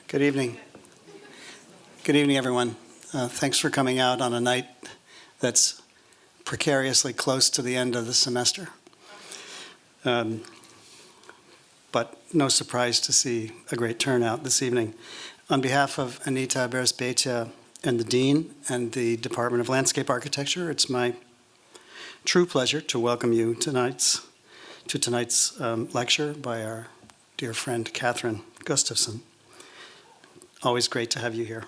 Good evening. Good evening, everyone. Thanks for coming out on a night that's precariously close to the end of the semester. But no surprise to see a great turnout this evening. On behalf of Anita Beresbeitia and the Dean and the Department of Landscape Architecture, it's my true pleasure to welcome you to tonight's lecture by our dear friend Kathryn Gustafson. Always great to have you here.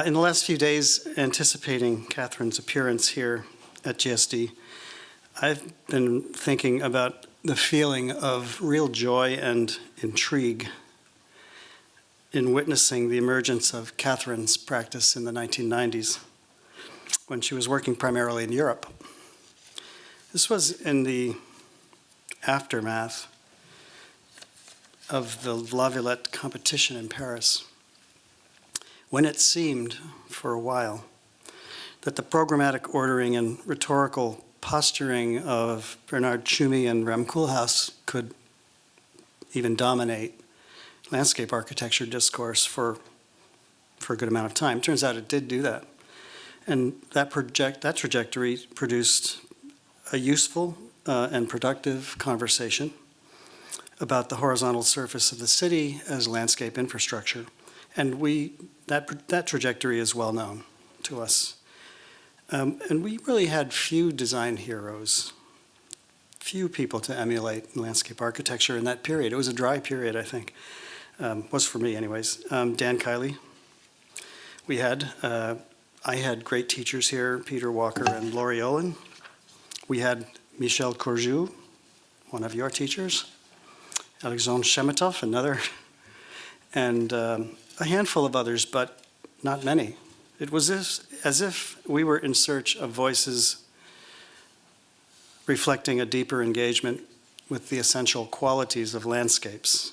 In the last few days, anticipating Kathryn's appearance here at GSD, I've been thinking about the feeling of real joy and intrigue in witnessing the emergence of Kathryn's practice in the 1990s when she was working primarily in Europe. This was in the aftermath of the La Villette competition in Paris, when it seemed for a while that the programmatic ordering and rhetorical posturing of Bernard Tschumi and Rem Koolhaas could even dominate landscape architecture discourse for a good amount of time. Turns out it did do that. And that trajectory produced a useful and productive conversation about the horizontal surface of the city as landscape infrastructure. And that trajectory is well known to us. And we really had few design heroes, few people to emulate in landscape architecture in that period. It was a dry period, I think. Was for me anyways. Dan Kiley. I had great teachers here, Peter Walker and Laurie Olin. We had Michel Courjou, one of your teachers. Alexandre Shemetov, another, and a handful of others, but not many. It was as if we were in search of voices reflecting a deeper engagement with the essential qualities of landscapes.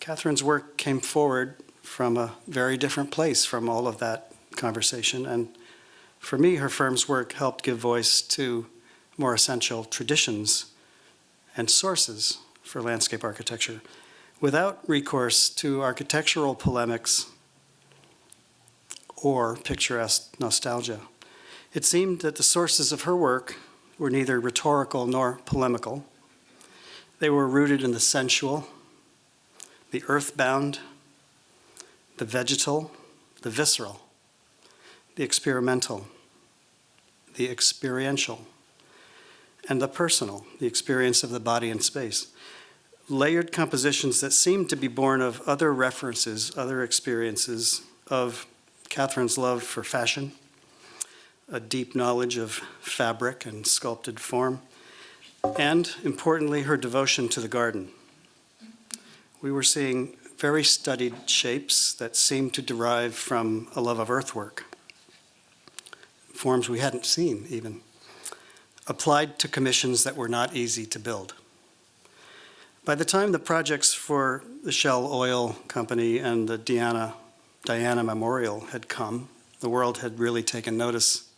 Kathryn's work came forward from a very different place from all of that conversation, and for me, her firm's work helped give voice to more essential traditions and sources for landscape architecture, without recourse to architectural polemics or picturesque nostalgia. It seemed that the sources of her work were neither rhetorical nor polemical. They were rooted in the sensual, the earthbound, the vegetal, the visceral, the experimental, the experiential, and the personal, the experience of the body in space. Layered compositions that seemed to be born of other references, other experiences of Kathryn's love for fashion, a deep knowledge of fabric and sculpted form, and importantly, her devotion to the garden. We were seeing very studied shapes that seemed to derive from a love of earthwork, forms we hadn't seen even, applied to commissions that were not easy to build. By the time the projects for the Shell Oil Company and the Diana Memorial had come, the world had really taken notice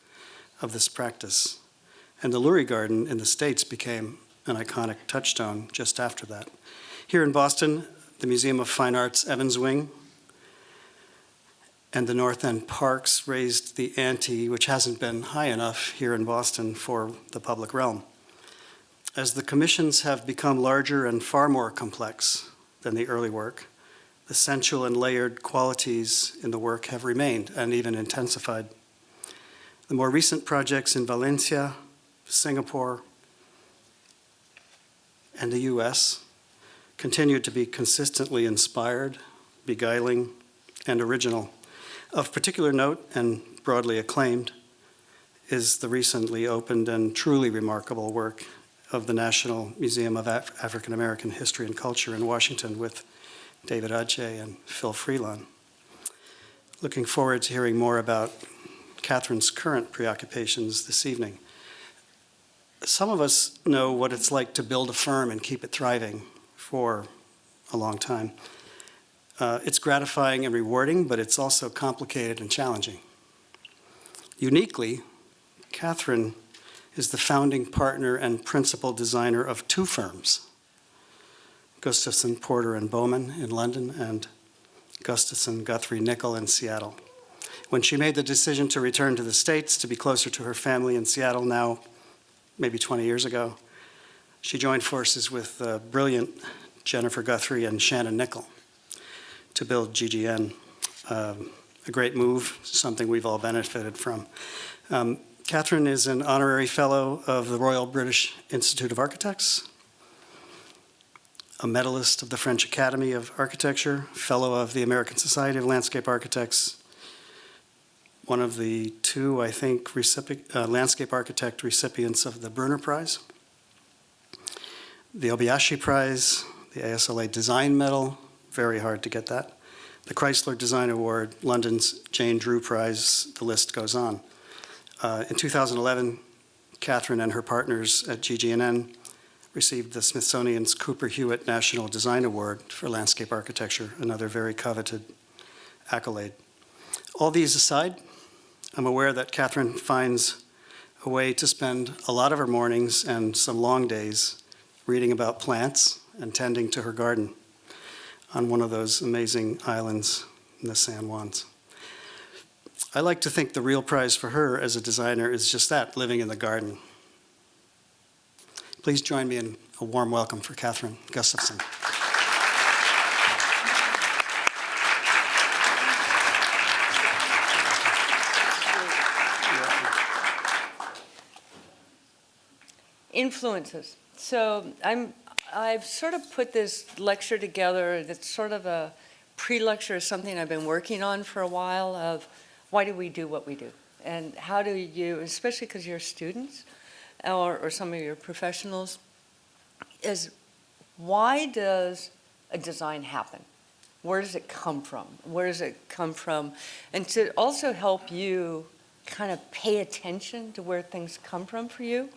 of this practice. And the Lurie Garden in the States became an iconic touchstone just after that. Here in Boston, the Museum of Fine Arts Evans Wing and the North End Parks raised the ante, which hasn't been high enough here in Boston for the public realm. As the commissions have become larger and far more complex than the early work, the sensual and layered qualities in the work have remained and even intensified. The more recent projects in Valencia, Singapore, and the US continue to be consistently inspired, beguiling, and original. Of particular note and broadly acclaimed is the recently opened and truly remarkable work of the National Museum of African American History and Culture in Washington with David Adjaye and Phil Freelon. Looking forward to hearing more about Kathryn's current preoccupations this evening. Some of us know what it's like to build a firm and keep it thriving for a long time. It's gratifying and rewarding, but it's also complicated and challenging. Uniquely, Kathryn is the founding partner and principal designer of two firms, Gustafson Porter and Bowman in London, and Gustafson, Guthrie, Nickel in Seattle. When she made the decision to return to the States to be closer to her family in Seattle now, maybe 20 years ago, she joined forces with brilliant Jennifer Guthrie and Shannon Nickel to build GGN. A great move, something we've all benefited from. Kathryn is an honorary fellow of the Royal British Institute of Architects, a medalist of the French Academy of Architecture, fellow of the American Society of Landscape Architects, one of the two, I think, landscape architect recipients of the Brunner Prize, the Obayashi Prize, the ASLA Design Medal, very hard to get that, the Chrysler Design Award, London's Jane Drew Prize, the list goes on. In 2011, Kathryn and her partners at GGNN received the Smithsonian's Cooper-Hewitt National Design Award for landscape architecture, another very coveted accolade. All these aside, I'm aware that Kathryn finds a way to spend a lot of her mornings and some long days reading about plants and tending to her garden on one of those amazing islands in the San Juans. I like to think the real prize for her as a designer is just that, living in the garden. Please join me in a warm welcome for Kathryn Gustafson. Influences. So I've sort of put this lecture together that's sort of a pre-lecture, something I've been working on for a while, of why do we do what we do? And how do you, especially because you're students or some of your professionals, is why does a design happen? Where does it come from? Where does it come from? And to also help you kind of pay attention to where things come from for you.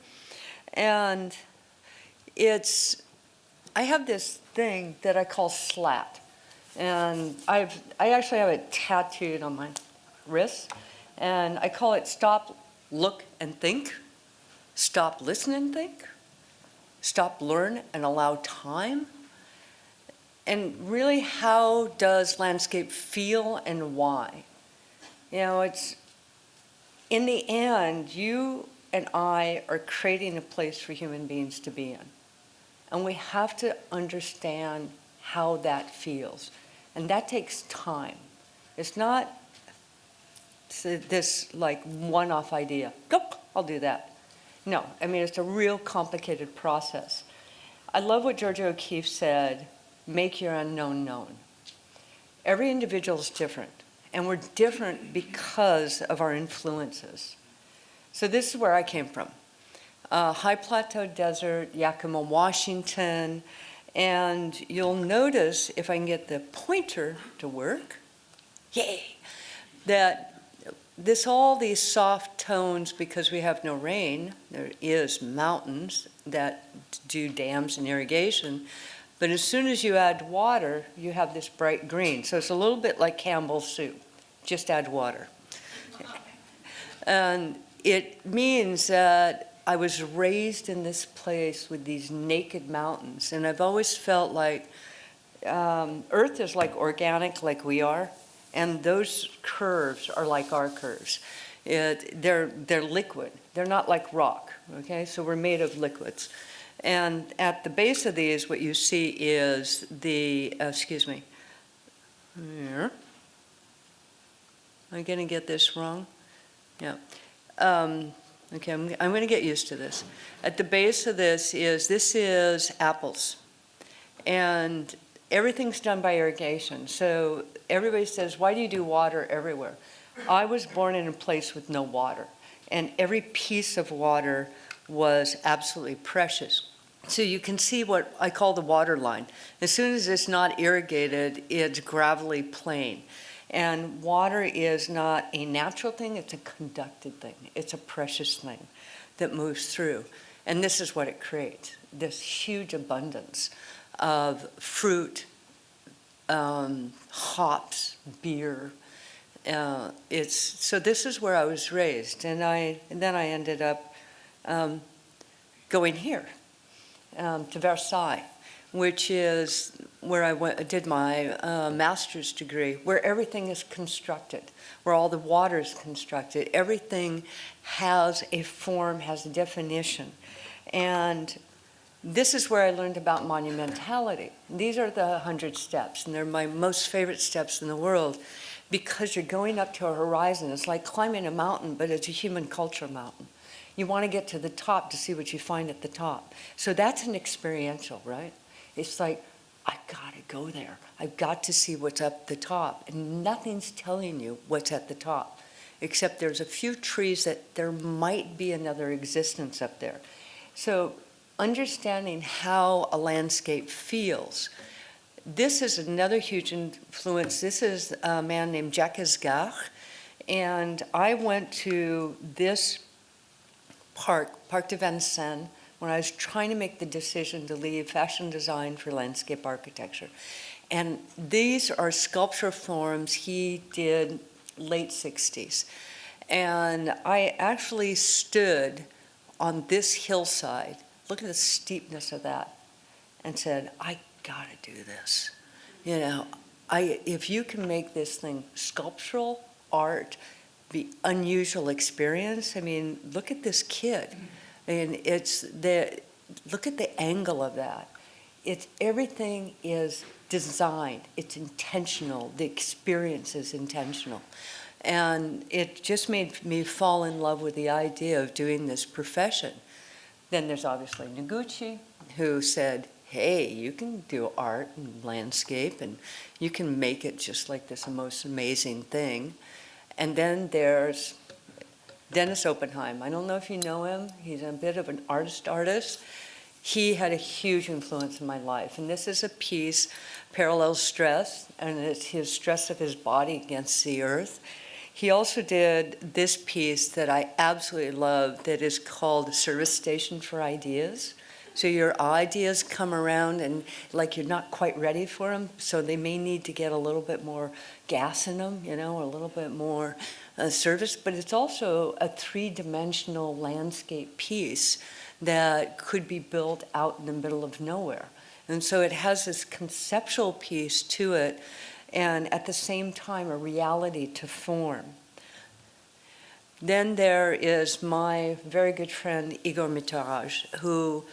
And I have this thing that I call SLAT. And I actually have it tattooed on my wrist. And I call it stop, look, and think. Stop, listen, and think. Stop, learn, and allow time. And really, how does landscape feel and why? You know, it's, in the end, you and I are creating a place for human beings to be in. And we have to understand how that feels. And that takes time. It's not this like one-off idea. Go, I'll do that. No, I mean, it's a real complicated process. I love what Georgia O'Keeffe said, make your unknown known. Every individual is different. And we're different because of our influences. So this is where I came from. High Plateau Desert, Yakima, Washington, and you'll notice, if I can get the pointer to work, yay, that all these soft tones, because we have no rain, there is mountains that do dams and irrigation, but as soon as you add water, you have this bright green. So it's a little bit like Campbell's soup, just add water. And it means that I was raised in this place with these naked mountains, and I've always felt like Earth is like organic, like we are, and those curves are like our curves. They're liquid. They're not like rock, okay? So we're made of liquids. And at the base of these, what you see is the, excuse me, here. Am I gonna get this wrong? Yeah. Okay, I'm going to get used to this. At the base of this is apples. And everything's done by irrigation. So everybody says, why do you do water everywhere? I was born in a place with no water. And every piece of water was absolutely precious. So you can see what I call the water line. As soon as it's not irrigated, it's gravelly plain. And water is not a natural thing, it's a conducted thing. It's a precious thing that moves through. And this is what it creates, this huge abundance of fruit, hops, beer. So this is where I was raised. And then I ended up going here to Versailles, which is where I did my master's degree, where everything is constructed, where all the water is constructed. Everything has a form, has a definition. And this is where I learned about monumentality. These are the 100 steps, and they're my most favorite steps in the world because you're going up to a horizon. It's like climbing a mountain, but it's a human culture mountain. You want to get to the top to see what you find at the top. So that's an experiential, right? It's like, I've got to go there. I've got to see what's up the top. And nothing's telling you what's at the top, except there's a few trees that there might be another existence up there. So understanding how a landscape feels. This is another huge influence. This is a man named Jacques Esgar. And I went to this park, Parc de Vincennes, when I was trying to make the decision to leave fashion design for landscape architecture. And these are sculpture forms he did late 60s. And I actually stood on this hillside, look at the steepness of that, and said, I gotta do this. You know, if you can make this thing sculptural, art, the unusual experience, I mean, look at this kid. And look at the angle of that. Everything is designed, it's intentional, the experience is intentional. And it just made me fall in love with the idea of doing this profession. Then there's obviously Noguchi, who said, hey, you can do art and landscape, and you can make it just like this most amazing thing. And then there's Dennis Oppenheim. I don't know if you know him. He's a bit of an artist. He had a huge influence in my life. And this is a piece, Parallel Stress, and it's his stress of his body against the earth. He also did this piece that I absolutely love that is called Service Station for Ideas. So your ideas come around and like you're not quite ready for them, so they may need to get a little bit more gas in them, you know, a little bit more service. But it's also a three-dimensional landscape piece that could be built out in the middle of nowhere. And so it has this conceptual piece to it, and at the same time, a reality to form. Then there is my very good friend, Igor Mitrage, who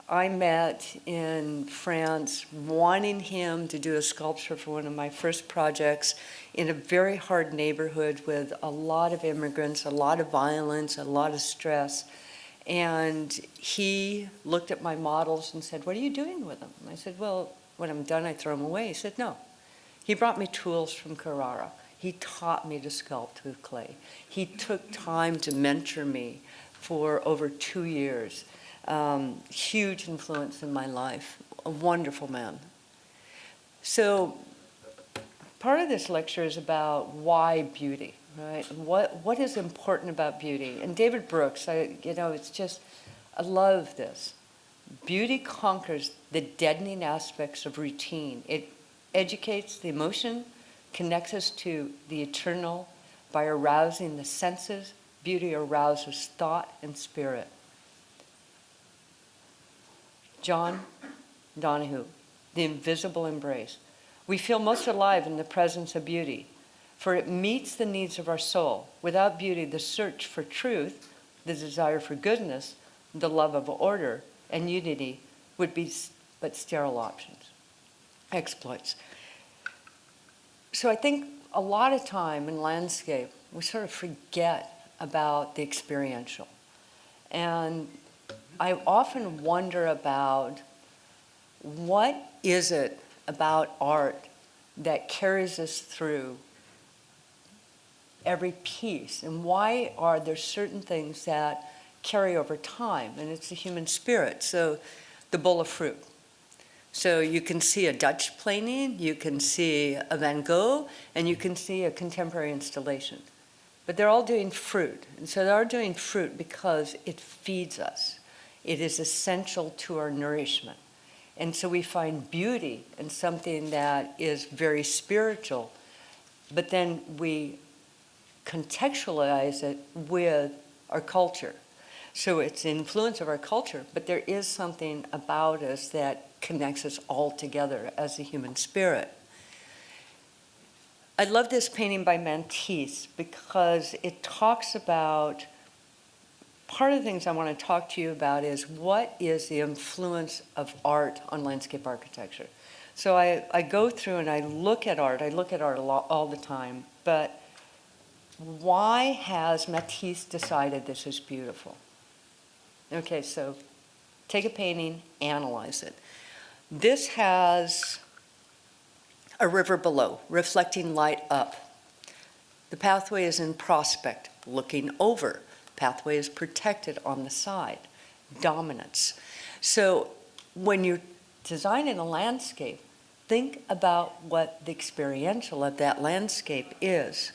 I met in France, wanting him to do a sculpture for one of my first projects in a very hard neighborhood with a lot of immigrants, a lot of violence, a lot of stress. And he looked at my models and said, what are you doing with them? And I said, well, when I'm done, I throw them away. He said, no. He brought me tools from Carrara. He taught me to sculpt with clay. He took time to mentor me for over 2 years. Huge influence in my life, a wonderful man. So part of this lecture is about why beauty, right? What is important about beauty? And David Brooks, it's just, I love this. Beauty conquers the deadening aspects of routine. It educates the emotion, connects us to the eternal by arousing the senses. Beauty arouses thought and spirit. John Donahue, The Invisible Embrace. We feel most alive in the presence of beauty, for it meets the needs of our soul. Without beauty, the search for truth, the desire for goodness, the love of order and unity would be but sterile options, exploits. So I think a lot of time in landscape, we sort of forget about the experiential. And I often wonder about what is it about art that carries us through every piece, and why are there certain things that carry over time? And it's the human spirit. So the bowl of fruit. So you can see a Dutch painting, you can see a Van Gogh, and you can see a contemporary installation. But they're all doing fruit. And so they're doing fruit because it feeds us. It is essential to our nourishment. And so we find beauty in something that is very spiritual, but then we contextualize it with our culture. So it's the influence of our culture, but there is something about us that connects us all together as a human spirit. I love this painting by Matisse because it talks about, part of the things I want to talk to you about is what is the influence of art on landscape architecture. So I go through and I look at art a lot, all the time, but why has Matisse decided this is beautiful? Okay, so take a painting, analyze it. This has a river below, reflecting light up. The pathway is in prospect, looking over. Pathway is protected on the side, dominance. So when you're designing a landscape, think about what the experiential of that landscape is.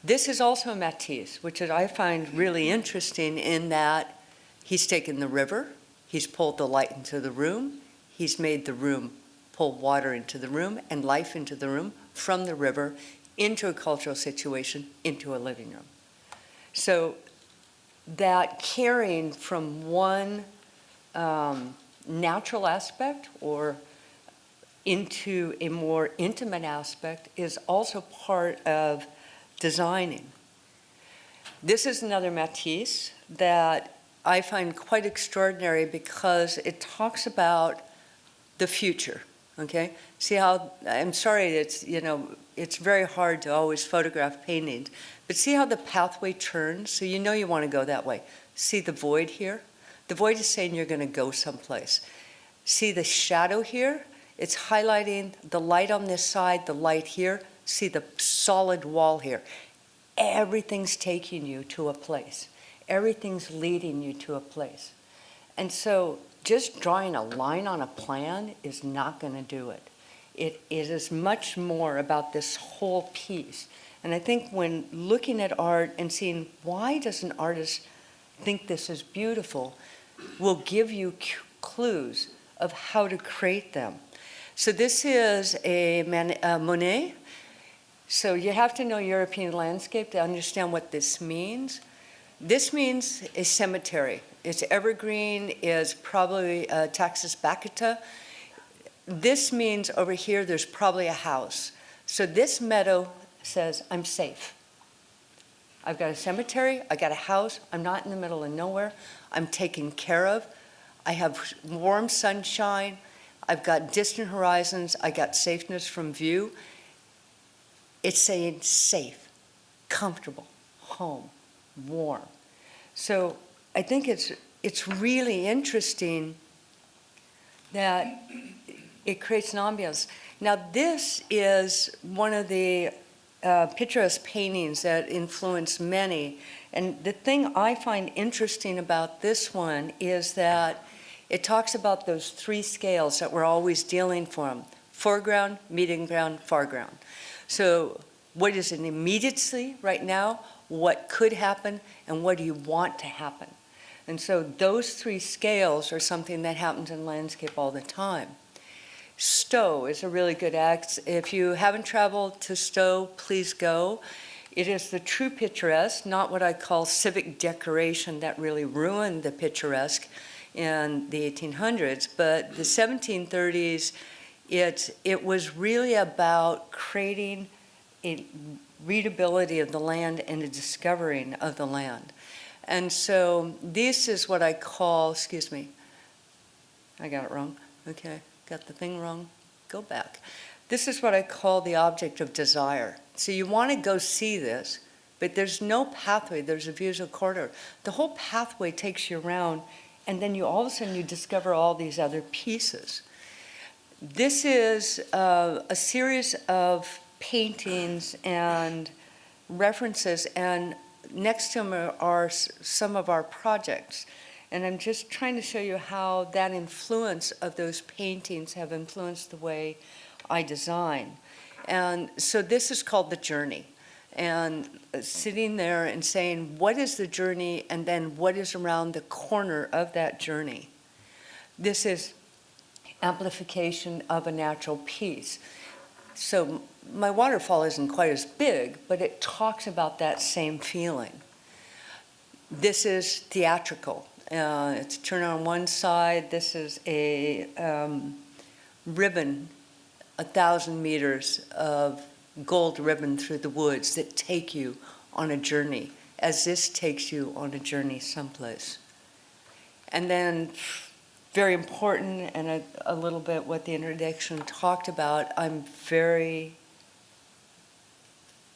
This is also Matisse, which I find really interesting in that he's taken the river, he's pulled the light into the room, he's made the room pull water into the room and life into the room from the river into a cultural situation, into a living room. So that carrying from one natural aspect or into a more intimate aspect is also part of designing. This is another Matisse that I find quite extraordinary because it talks about the future, okay? See how, I'm sorry, it's very hard to always photograph paintings, but see how the pathway turns? So you know you want to go that way. See the void here? The void is saying you're going to go someplace. See the shadow here? It's highlighting the light on this side, the light here. See the solid wall here. Everything's taking you to a place. Everything's leading you to a place. And so just drawing a line on a plan is not going to do it. It is much more about this whole piece. And I think when looking at art and seeing why does an artist think this is beautiful will give you clues of how to create them. So this is a Monet. So you have to know European landscape to understand what this means. This means a cemetery. It's evergreen, is probably Taxus baccata. This means over here there's probably a house. So this meadow says, I'm safe. I've got a cemetery, I got a house, I'm not in the middle of nowhere, I'm taken care of, I have warm sunshine, I've got distant horizons, I got safeness from view. It's saying safe, comfortable, home, warm. So I think it's really interesting that it creates an ambiance. Now this is one of the picturesque paintings that influenced many. And the thing I find interesting about this one is that it talks about those three scales that we're always dealing from: foreground, medium ground, foreground. So what is it immediately right now, what could happen, and what do you want to happen? And so those three scales are something that happens in landscape all the time. Stowe is a really good act. If you haven't traveled to Stowe, please go. It is the true picturesque, not what I call civic decoration that really ruined the picturesque in the 1800s, but the 1730s, it was really about creating a readability of the land and a discovering of the land. And so this is what I call, excuse me, I got it wrong, okay, got the thing wrong, go back. This is what I call the object of desire. So you want to go see this, but there's no pathway, there's a visual corridor. The whole pathway takes you around, and then you all of a sudden you discover all these other pieces. This is a series of paintings and references, and next to them are some of our projects. And I'm just trying to show you how that influence of those paintings have influenced the way I design. And so this is called The Journey. And sitting there and saying, what is the journey, and then what is around the corner of that journey? This is amplification of a natural piece. So my waterfall isn't quite as big, but it talks about that same feeling. This is theatrical. It's turned on one side. This is a ribbon, 1,000 meters of gold ribbon through the woods that take you on a journey, as this takes you on a journey someplace. And then, very important, and a little bit what the introduction talked about,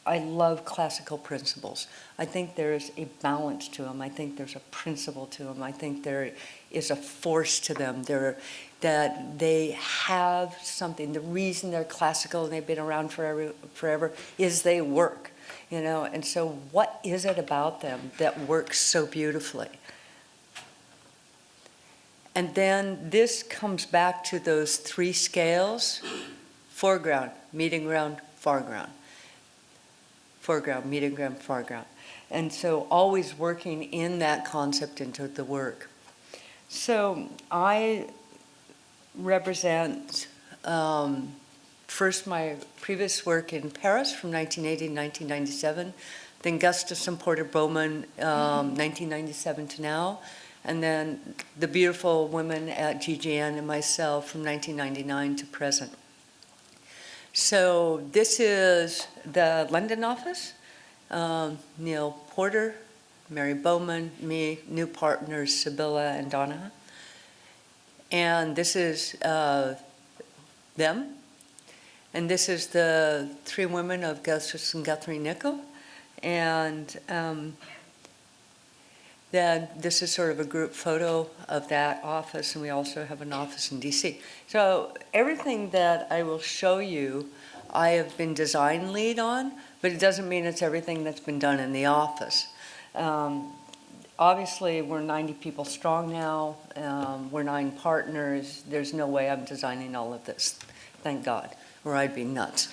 I love classical principles. I think there's a balance to them. I think there's a principle to them. I think there is a force to them. That they have something. The reason they're classical and they've been around forever is they work, you know. And so what is it about them that works so beautifully? And then this comes back to those three scales: foreground, meeting ground, foreground. Foreground, meeting ground, foreground. And so always working in that concept into the work. So I represent first my previous work in Paris from 1980 to 1997, then Gustafson Porter Bowman 1997 to now, and then the beautiful women at GGN and myself from 1999 to present. So this is the London office. Neil Porter, Mary Bowman, me, new partners Sibylla and Donna. And this is them. And this is the three women of Gustafson, Guthrie, Nickel. And then this is sort of a group photo of that office, and we also have an office in DC. So everything that I will show you, I have been design lead on, but it doesn't mean it's everything that's been done in the office. Obviously, we're 90 people strong now. We're 9 partners. There's no way I'm designing all of this, thank God, or I'd be nuts.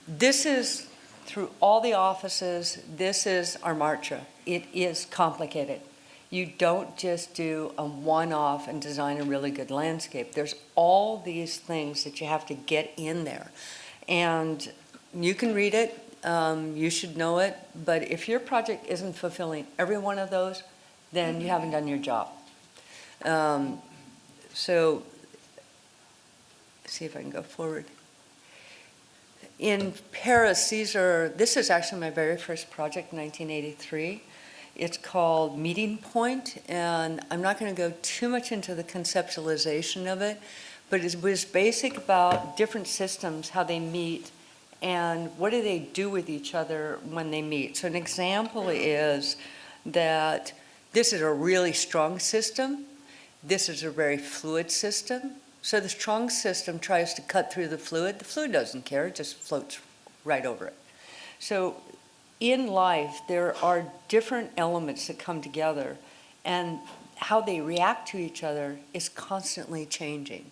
This is through all the offices. This is our mantra. It is complicated. You don't just do a one-off and design a really good landscape. There's all these things that you have to get in there. And you can read it. You should know it, but if your project isn't fulfilling every one of those, then you haven't done your job. So, see if I can go forward. In Paris, this is actually my very first project in 1983. It's called Meeting Point, and I'm not going to go too much into the conceptualization of it, but it was basic about different systems, how they meet, and what do they do with each other when they meet. So an example is that this is a really strong system. This is a very fluid system. So the strong system tries to cut through the fluid. The fluid doesn't care, it just floats right over it. So in life, there are different elements that come together, and how they react to each other is constantly changing.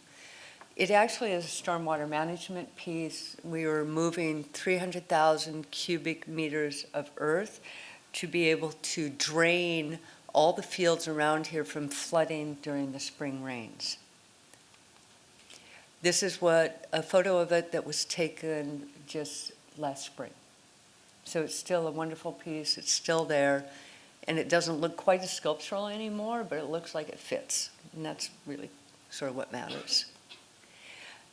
It actually is a stormwater management piece. We were moving 300,000 cubic meters of earth to be able to drain all the fields around here from flooding during the spring rains. This is a photo of it that was taken just last spring. So it's still a wonderful piece, it's still there, and it doesn't look quite as sculptural anymore, but it looks like it fits, and that's really sort of what matters.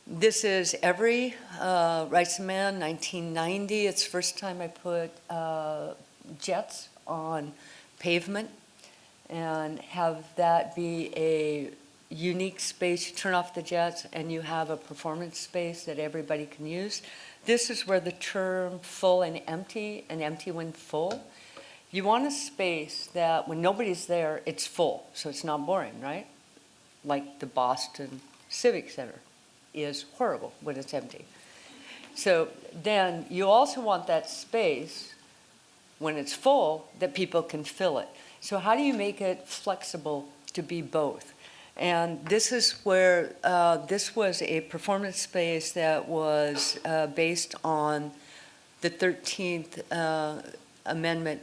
This is Every, Writes a Man, 1990. It's the first time I put jets on pavement and have that be a unique space. You turn off the jets and you have a performance space that everybody can use. This is where the term full and empty when full. You want a space that when nobody's there, it's full, so it's not boring, right? Like the Boston Civic Center is horrible when it's empty. So then you also want that space when it's full that people can fill it. So how do you make it flexible to be both? And this is where this was a performance space that was based on the 13th Amendment,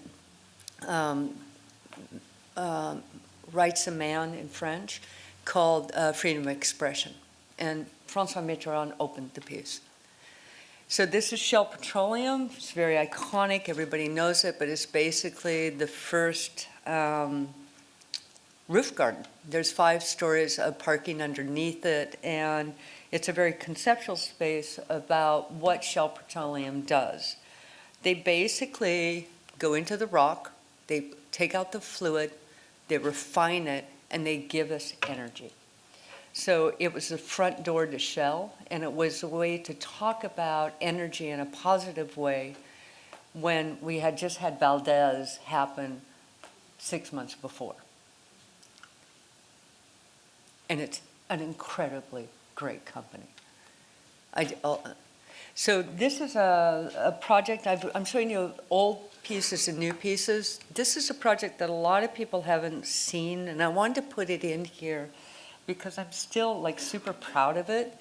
Rights of Man in French, called freedom of expression. And François Mitterrand opened the piece. So this is Shell Petroleum. It's very iconic. Everybody knows it, but it's basically the first roof garden. There's 5 stories of parking underneath it, and it's a very conceptual space about what Shell Petroleum does. They basically go into the rock, they take out the fluid, they refine it, and they give us energy. So it was the front door to Shell, and it was a way to talk about energy in a positive way when we had just had Valdez happen 6 months before. And it's an incredibly great company. So this is a project, I'm showing you old pieces and new pieces. This is a project that a lot of people haven't seen, and I wanted to put it in here because I'm still like super proud of it.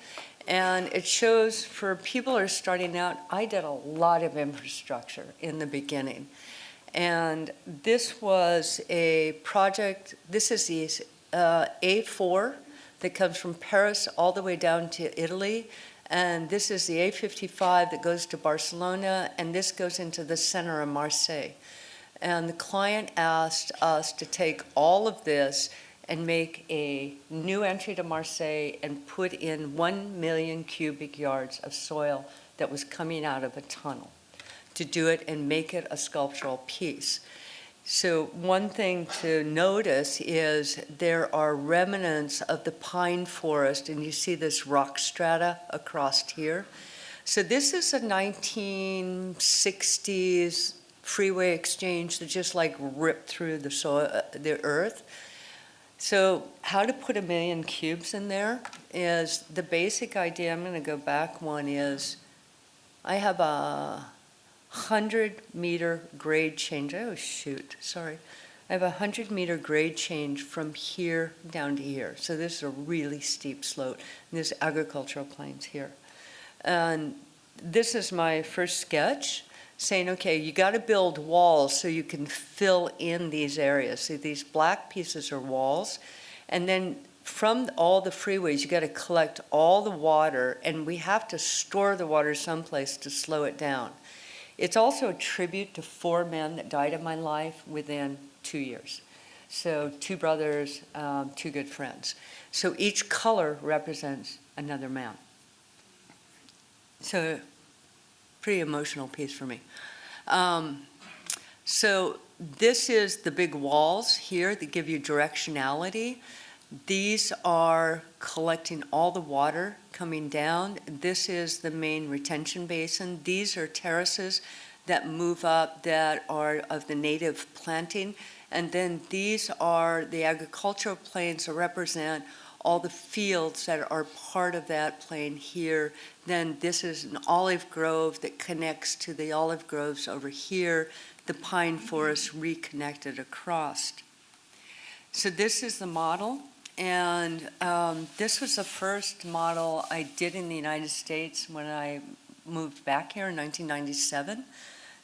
And it shows for people who are starting out, I did a lot of infrastructure in the beginning. And this was a project, this is the A4 that comes from Paris all the way down to Italy. And this is the A55 that goes to Barcelona, and this goes into the center of Marseille. And the client asked us to take all of this and make a new entry to Marseille and put in 1 million cubic yards of soil that was coming out of a tunnel to do it and make it a sculptural piece. So one thing to notice is there are remnants of the pine forest, and you see this rock strata across here. So this is a 1960s freeway exchange that just like ripped through the soil, the earth. So how to put 1 million cubes in there is the basic idea. I'm going to go back one is I have a 100-meter grade change. Oh, shoot, sorry. I have a 100-meter grade change from here down to here. So this is a really steep slope. And there's agricultural plains here. And this is my first sketch saying, okay, you got to build walls so you can fill in these areas. See, these black pieces are walls. And then from all the freeways, you got to collect all the water, and we have to store the water someplace to slow it down. It's also a tribute to 4 men that died in my life within 2 years. So 2 brothers, 2 good friends. So each color represents another man. So pretty emotional piece for me. So this is the big walls here that give you directionality. These are collecting all the water coming down. This is the main retention basin. These are terraces that move up that are of the native planting. And then these are the agricultural plains that represent all the fields that are part of that plain here. Then this is an olive grove that connects to the olive groves over here, the pine forest reconnected across. So this is the model. And this was the first model I did in the United States when I moved back here in 1997.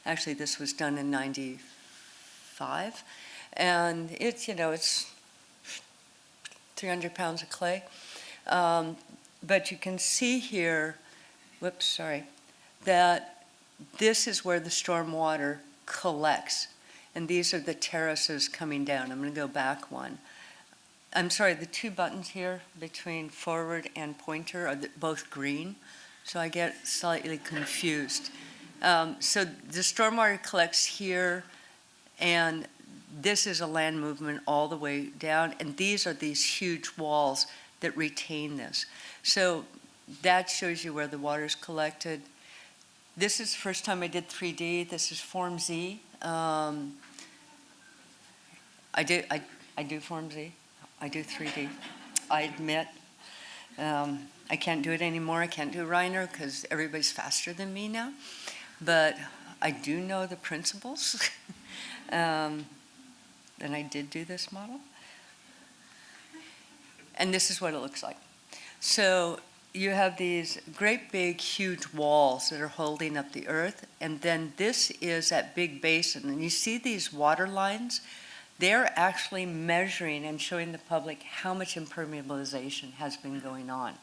Actually, this was done in 95. And it's, it's 300 pounds of clay. But you can see here, whoops, sorry, that this is where the storm water collects. And these are the terraces coming down. I'm going to go back one. I'm sorry, the 2 buttons here between forward and pointer are both green, so I get slightly confused. So the stormwater collects here, and this is a land movement all the way down, and these are these huge walls that retain this. So that shows you where the water's collected. This is the first time I did 3D. This is Form Z. I do Form Z. I do 3D. I admit I can't do it anymore. I can't do Reiner because everybody's faster than me now. But I do know the principles. And I did do this model. And this is what it looks like. So you have these great big huge walls that are holding up the earth. And then this is that big basin. And you see these water lines? They're actually measuring and showing the public how much impermeabilization has been going on.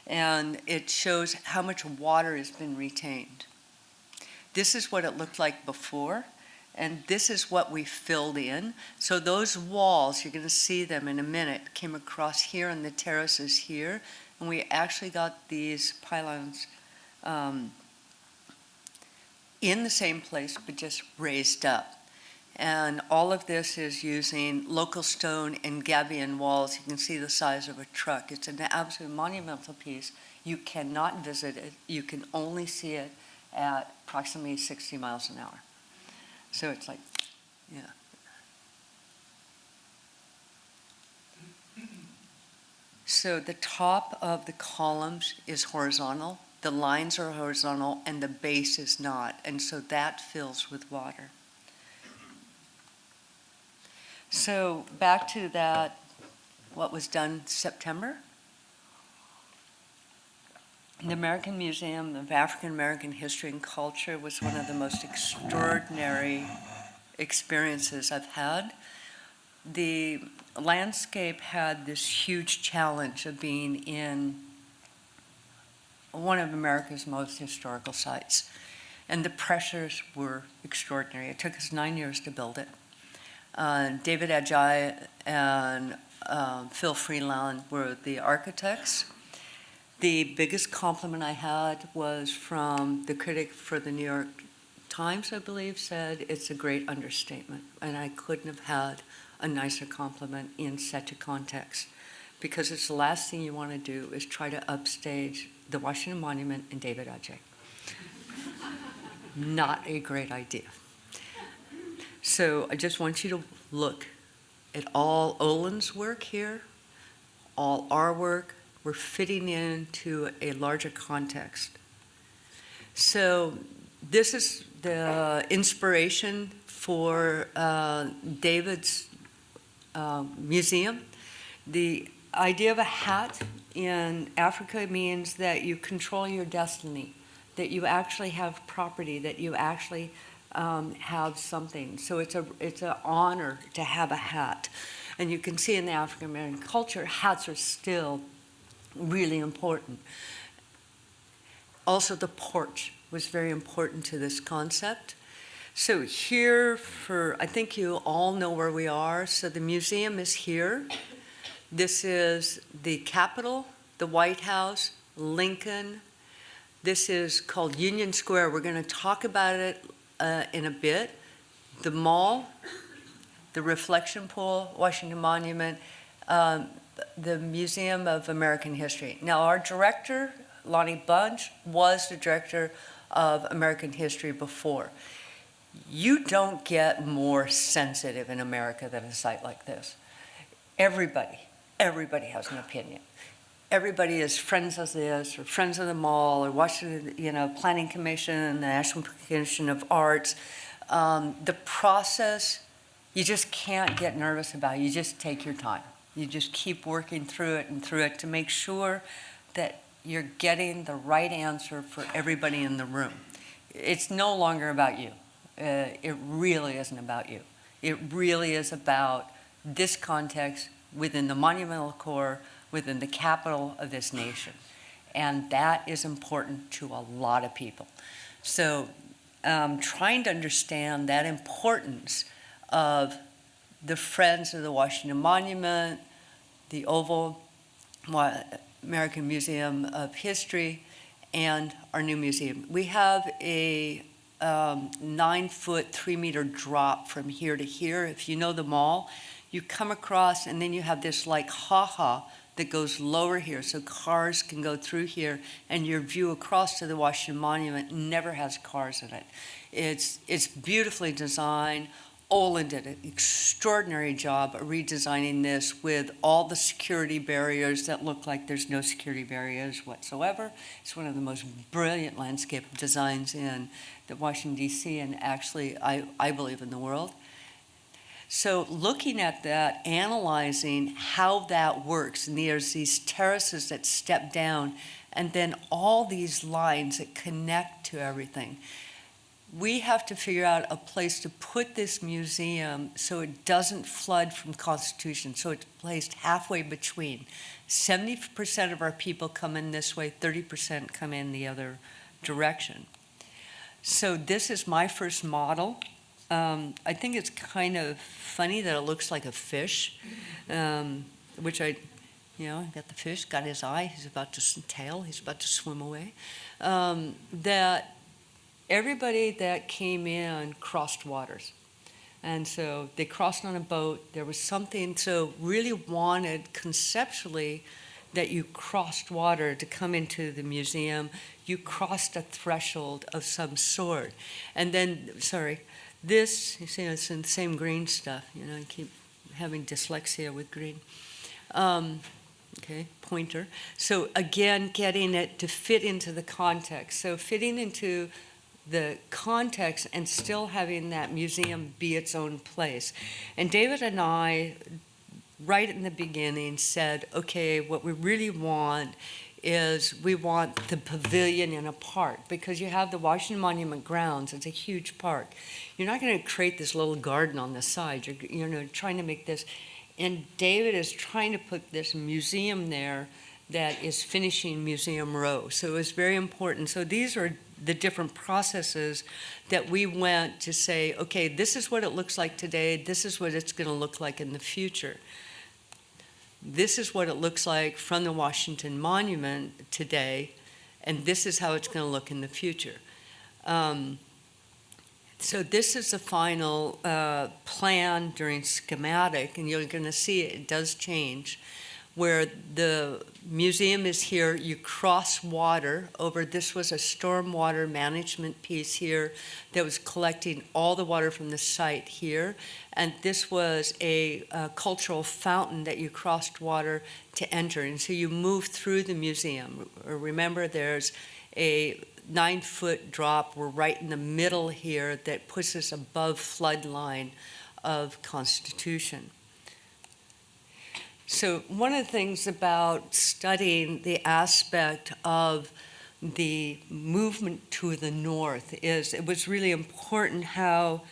And it shows how much water has been retained. This is what it looked like before, and this is what we filled in. So those walls, you're going to see them in a minute, came across here and the terraces here, and we actually got these pylons in the same place, but just raised up. And all of this is using local stone and gabion walls. You can see the size of a truck. It's an absolute monumental piece. You cannot visit it. You can only see it at approximately 60 miles an hour. So it's like, yeah. So the top of the columns is horizontal. The lines are horizontal and the base is not. And so that fills with water. So back to that, what was done September. The American Museum of African American History and Culture was one of the most extraordinary experiences I've had. The landscape had this huge challenge of being in one of America's most historical sites. And the pressures were extraordinary. It took us 9 years to build it. David Adjaye and Phil Freeland were the architects. The biggest compliment I had was from the critic for the New York Times, I believe, said it's a great understatement. And I couldn't have had a nicer compliment in such a context, because it's the last thing you want to do is try to upstage the Washington Monument and David Adjaye. Not a great idea. So I just want you to look at all Olin's work here, all our work. We're fitting into a larger context. So this is the inspiration for David's museum. The idea of a hat in Africa means that you control your destiny, that you actually have property, that you actually have something. So it's an honor to have a hat. And you can see in the African American culture, hats are still really important. Also, the porch was very important to this concept. So here, I think you all know where we are. So the museum is here. This is the Capitol, the White House, Lincoln. This is called Union Square. We're going to talk about it in a bit. The mall, the reflection pool, Washington Monument, the Museum of American History. Now, our director, Lonnie Bunch, was the director of American history before. You don't get more sensitive in America than a site like this. Everybody has an opinion. Everybody is friends of this, or friends of the mall, or Washington, Planning Commission, the National Commission of Arts. The process, you just can't get nervous about it. You just take your time. You just keep working through it to make sure that you're getting the right answer for everybody in the room. It's no longer about you. It really isn't about you. It really is about this context within the monumental core, within the capital of this nation. And that is important to a lot of people. So trying to understand that importance of the Friends of the Washington Monument, the Oval, American Museum of History, and our new museum. We have a 9-foot, 3-meter drop from here to here. If you know the mall, you come across and then you have this like ha-ha that goes lower here, so cars can go through here, and your view across to the Washington Monument never has cars in it. It's beautifully designed. Olin did an extraordinary job of redesigning this with all the security barriers that look like there's no security barriers whatsoever. It's one of the most brilliant landscape designs in the Washington, D.C., and actually, I believe, in the world. So looking at that, analyzing how that works, and there's these terraces that step down, and then all these lines that connect to everything. we have to figure out a place to put this museum so it doesn't flood from Constitution, so it's placed halfway between. 70% of our people come in this way, 30% come in the other direction. So this is my first model. I think it's kind of funny that it looks like a fish, which got the fish, got his eye, he's about to swim away. That everybody that came in crossed waters. And so they crossed on a boat. There was something, so really wanted conceptually that you crossed water to come into the museum. You crossed a threshold of some sort. And then, this, you see, it's in the same green stuff. I keep having dyslexia with green. Pointer. So again, getting it to fit into the context. So fitting into the context and still having that museum be its own place. And David and I, right in the beginning, said, okay, what we really want is we want the pavilion in a park, because you have the Washington Monument grounds. It's a huge park. You're not going to create this little garden on the side. You're trying to make this. And David is trying to put this museum there that is finishing Museum Row. So it was very important. So these are the different processes that we went to say, okay, this is what it looks like today. This is what it's going to look like in the future. This is what it looks like from the Washington Monument today, and this is how it's going to look in the future. So this is the final plan during schematic, and you're going to see it does change, where the museum is here. You cross water over. This was a stormwater management piece here that was collecting all the water from the site here. And this was a cultural fountain that you crossed water to enter. And so you move through the museum. Remember, there's a 9-foot drop. We're right in the middle here that puts us above flood line of Constitution. So one of the things about studying the aspect of the movement to the north is it was really important how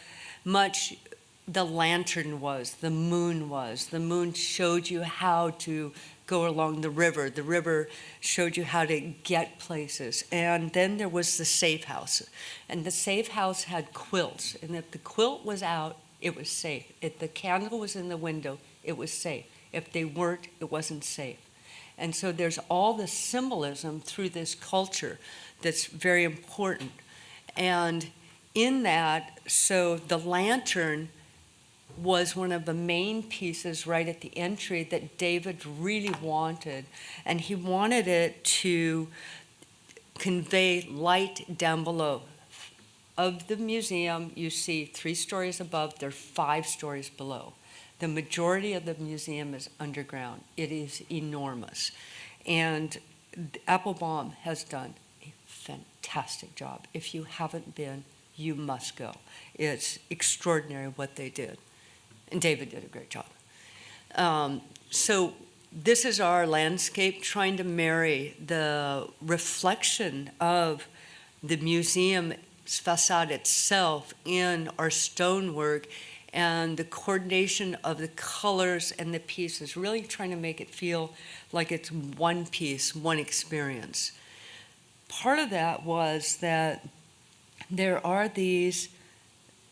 much the lantern was, the moon was. The moon showed you how to go along the river. The river showed you how to get places. And then there was the safe house. And the safe house had quilts. And if the quilt was out, it was safe. If the candle was in the window, it was safe. If they weren't, it wasn't safe. And so there's all this symbolism through this culture that's very important. And in that, so the lantern was one of the main pieces right at the entry that David really wanted. And he wanted it to convey light down below. Of the museum, you see 3 stories above, there are 5 stories below. The majority of the museum is underground. It is enormous. And Applebaum has done a fantastic job. If you haven't been, you must go. It's extraordinary what they did. And David did a great job. So this is our landscape, trying to marry the reflection of the museum's facade itself in our stonework and the coordination of the colors and the pieces, really trying to make it feel like it's one piece, one experience. Part of that was that there are these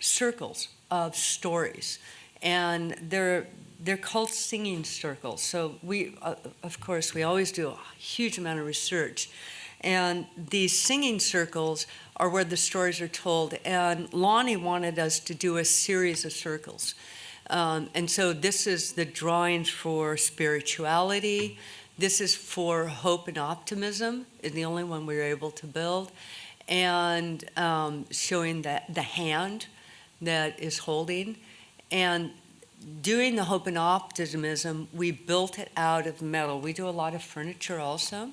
circles of stories, and they're called singing circles. So we, of course, we always do a huge amount of research. And these singing circles are where the stories are told. And Lonnie wanted us to do a series of circles. And so this is the drawings for spirituality. This is for hope and optimism, is the only one we were able to build. And showing the hand that is holding. And doing the hope and optimism, we built it out of metal. We do a lot of furniture also.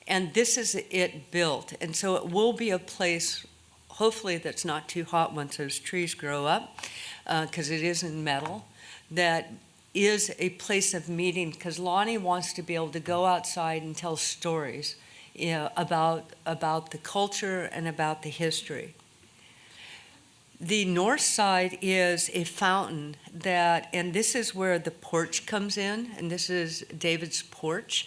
And this is it built. And so it will be a place, hopefully, that's not too hot once those trees grow up, because it is in metal, that is a place of meeting, because Lonnie wants to be able to go outside and tell stories about the culture and about the history. The north side is a fountain that, and this is where the porch comes in, and this is David's porch,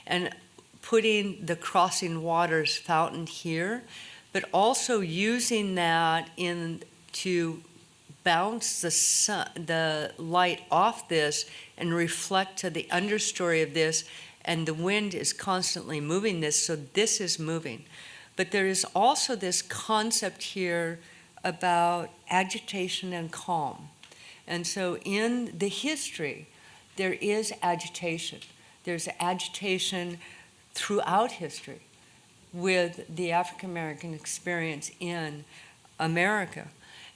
and putting the Crossing Waters fountain here, but also using that to bounce the light off this and reflect to the understory of this, and the wind is constantly moving this, so this is moving. But there is also this concept here about agitation and calm. And so in the history, there is agitation. There's agitation throughout history with the African American experience in America.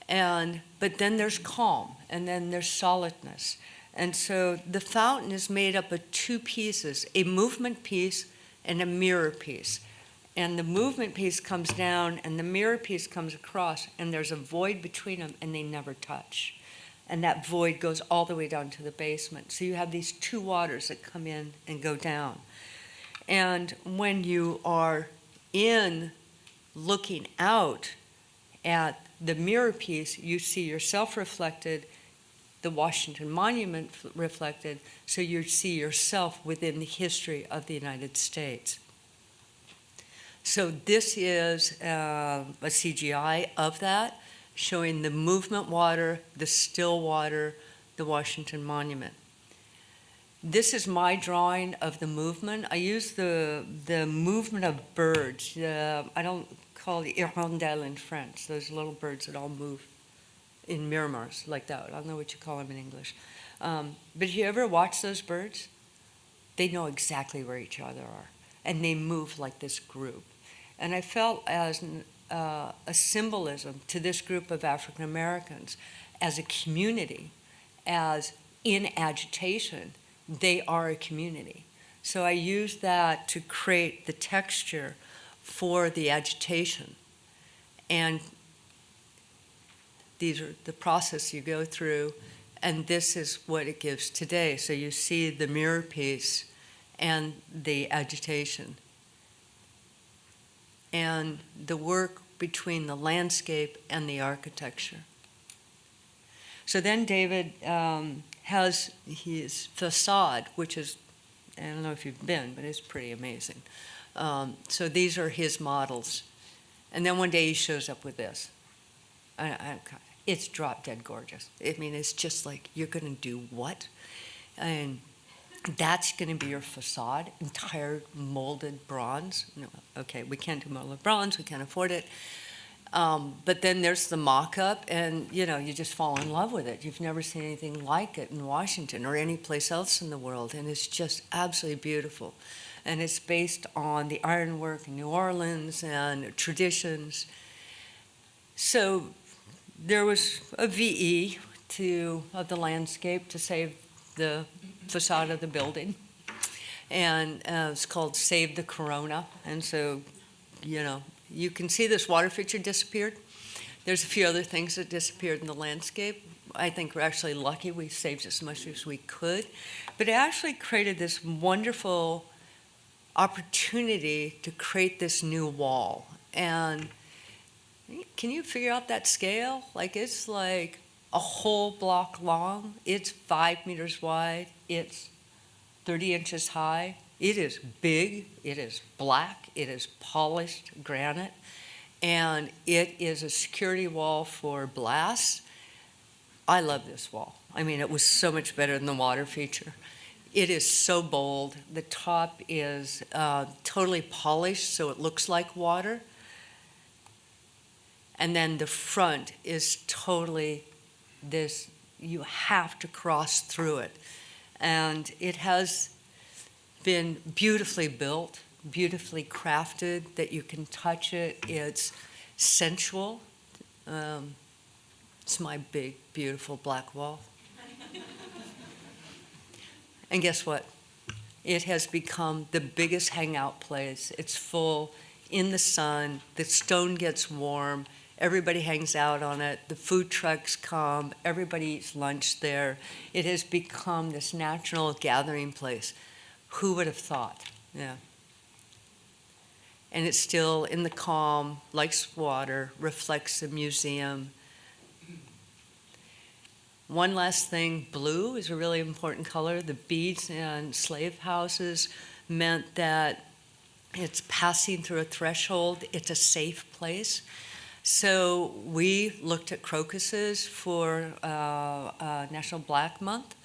But then there's calm, and then there's solidness. And so the fountain is made up of two pieces, a movement piece and a mirror piece. And the movement piece comes down, and the mirror piece comes across, and there's a void between them, and they never touch. And that void goes all the way down to the basement. So you have these two waters that come in and go down. And when you are in looking out at the mirror piece, you see yourself reflected, the Washington Monument reflected, so you see yourself within the history of the United States. So this is a CGI of that, showing the movement water, the still water, the Washington Monument. This is my drawing of the movement. I use the movement of birds. I don't call it hirondelle in French, those little birds that all move in Miramar's like that. I don't know what you call them in English. But if you ever watch those birds, they know exactly where each other are, and they move like this group. And I felt as a symbolism to this group of African Americans, as a community, as in agitation, they are a community. So I used that to create the texture for the agitation. And these are the process you go through, and this is what it gives today. So you see the mirror piece and the agitation. And the work between the landscape and the architecture. So then David has his facade, which is, I don't know if you've been, but it's pretty amazing. So these are his models. And then one day he shows up with this. It's drop dead gorgeous. I mean, it's just like, you're gonna do what? And that's going to be your facade, entire molded bronze. No, okay, we can't do molded bronze, we can't afford it. But then there's the mock-up, and you just fall in love with it. You've never seen anything like it in Washington or any place else in the world, and it's just absolutely beautiful. And it's based on the ironwork in New Orleans and traditions. So there was a VE of the landscape to save the facade of the building, and it's called Save the Corona. And so, you can see this water feature disappeared. There's a few other things that disappeared in the landscape. I think we're actually lucky we saved as much as we could, but it actually created this wonderful opportunity to create this new wall. And can you figure out that scale? It's like a whole block long. It's 5 meters wide. It's 30 inches high. It is big. It is black. It is polished granite. And it is a security wall for blasts. I love this wall. I mean, it was so much better than the water feature. It is so bold. The top is totally polished, so it looks like water. And then the front is totally this, you have to cross through it. And it has been beautifully built, beautifully crafted, that you can touch it. It's sensual. It's my big, beautiful black wall. And guess what? It has become the biggest hangout place. It's full in the sun. The stone gets warm. Everybody hangs out on it. The food trucks come. Everybody eats lunch there. It has become this natural gathering place. Who would have thought? Yeah. And it's still in the calm, likes water, reflects the museum. One last thing, blue is a really important color. The beads and slave houses meant that it's passing through a threshold. It's a safe place. So we looked at crocuses for National Black Month,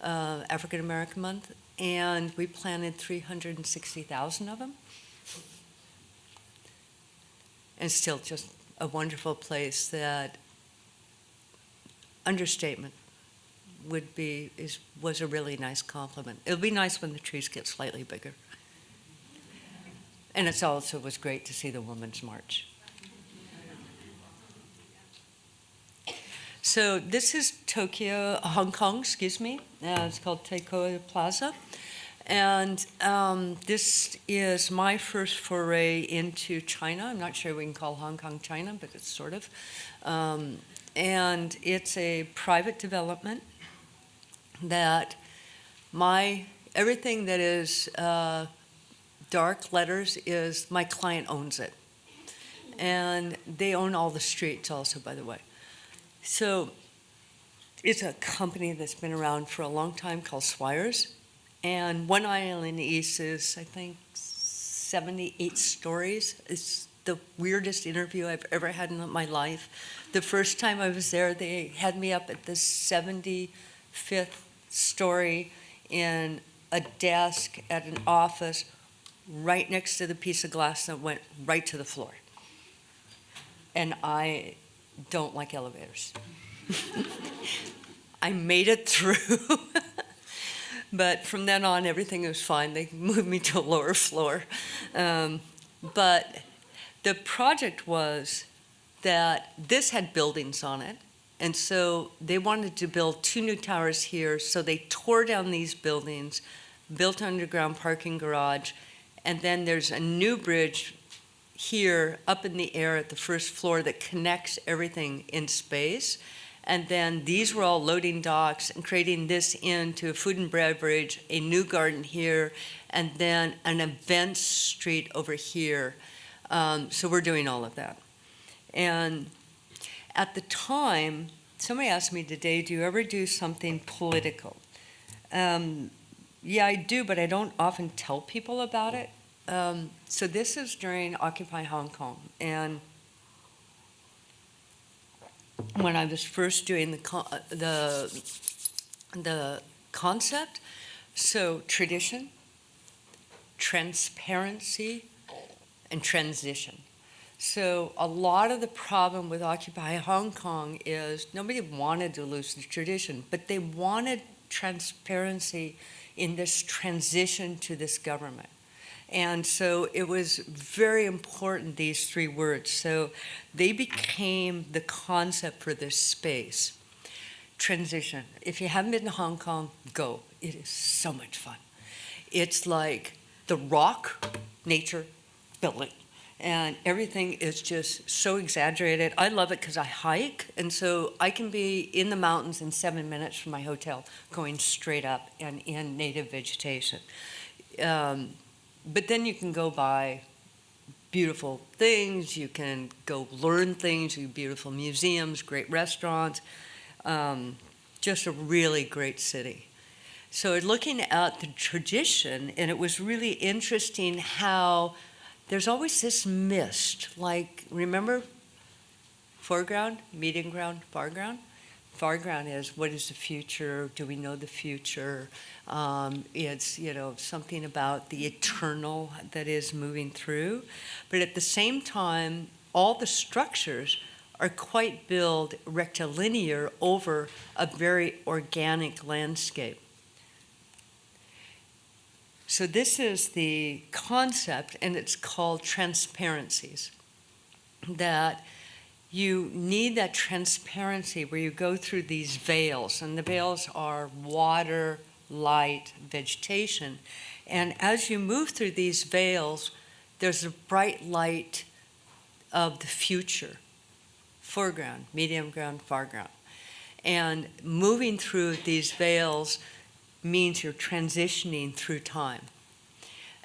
African American Month, and we planted 360,000 of them. And still just a wonderful place that, understatement, was a really nice compliment. It'll be nice when the trees get slightly bigger. And it also was great to see the Women's March. So this is Hong Kong, excuse me. It's called Taikoo Plaza. And this is my first foray into China. I'm not sure we can call Hong Kong China, but it's sort of. And it's a private development that everything that is dark letters is my client owns it. And they own all the streets also, by the way. So it's a company that's been around for a long time called Swires. And one island east is, I think, 78 stories. It's the weirdest interview I've ever had in my life. The first time I was there, they had me up at the 75th story in a desk at an office right next to the piece of glass that went right to the floor. And I don't like elevators. I made it through. But from then on, everything was fine. They moved me to a lower floor. But the project was that this had buildings on it. And so they wanted to build 2 new towers here. So they tore down these buildings, built an underground parking garage, and then there's a new bridge here up in the air at the first floor that connects everything in space. And then these were all loading docks and creating this into a food and beverage, a new garden here, and then an events street over here. So we're doing all of that. And at the time, somebody asked me today, do you ever do something political? Yeah, I do, but I don't often tell people about it. So this is during Occupy Hong Kong. And when I was first doing the concept, so tradition, transparency, and transition. So a lot of the problem with Occupy Hong Kong is nobody wanted to lose the tradition, but they wanted transparency in this transition to this government. And so it was very important, these 3 words. So they became the concept for this space. Transition. If you haven't been to Hong Kong, go. It is so much fun. It's like the rock, nature, building. And everything is just so exaggerated. I love it because I hike, and so I can be in the mountains in 7 minutes from my hotel, going straight up and in native vegetation. But then you can go buy beautiful things, you can go learn things, beautiful museums, great restaurants, just a really great city. So looking at the tradition, and it was really interesting how there's always this mist, like, remember, foreground, medium ground, foreground? Foreground is, what is the future? Do we know the future? It's, something about the eternal that is moving through. But at the same time, all the structures are quite built rectilinear over a very organic landscape. So this is the concept, and it's called transparencies. That you need that transparency where you go through these veils, and the veils are water, light, vegetation. And as you move through these veils, there's a bright light of the future, foreground, medium ground, foreground. And moving through these veils means you're transitioning through time.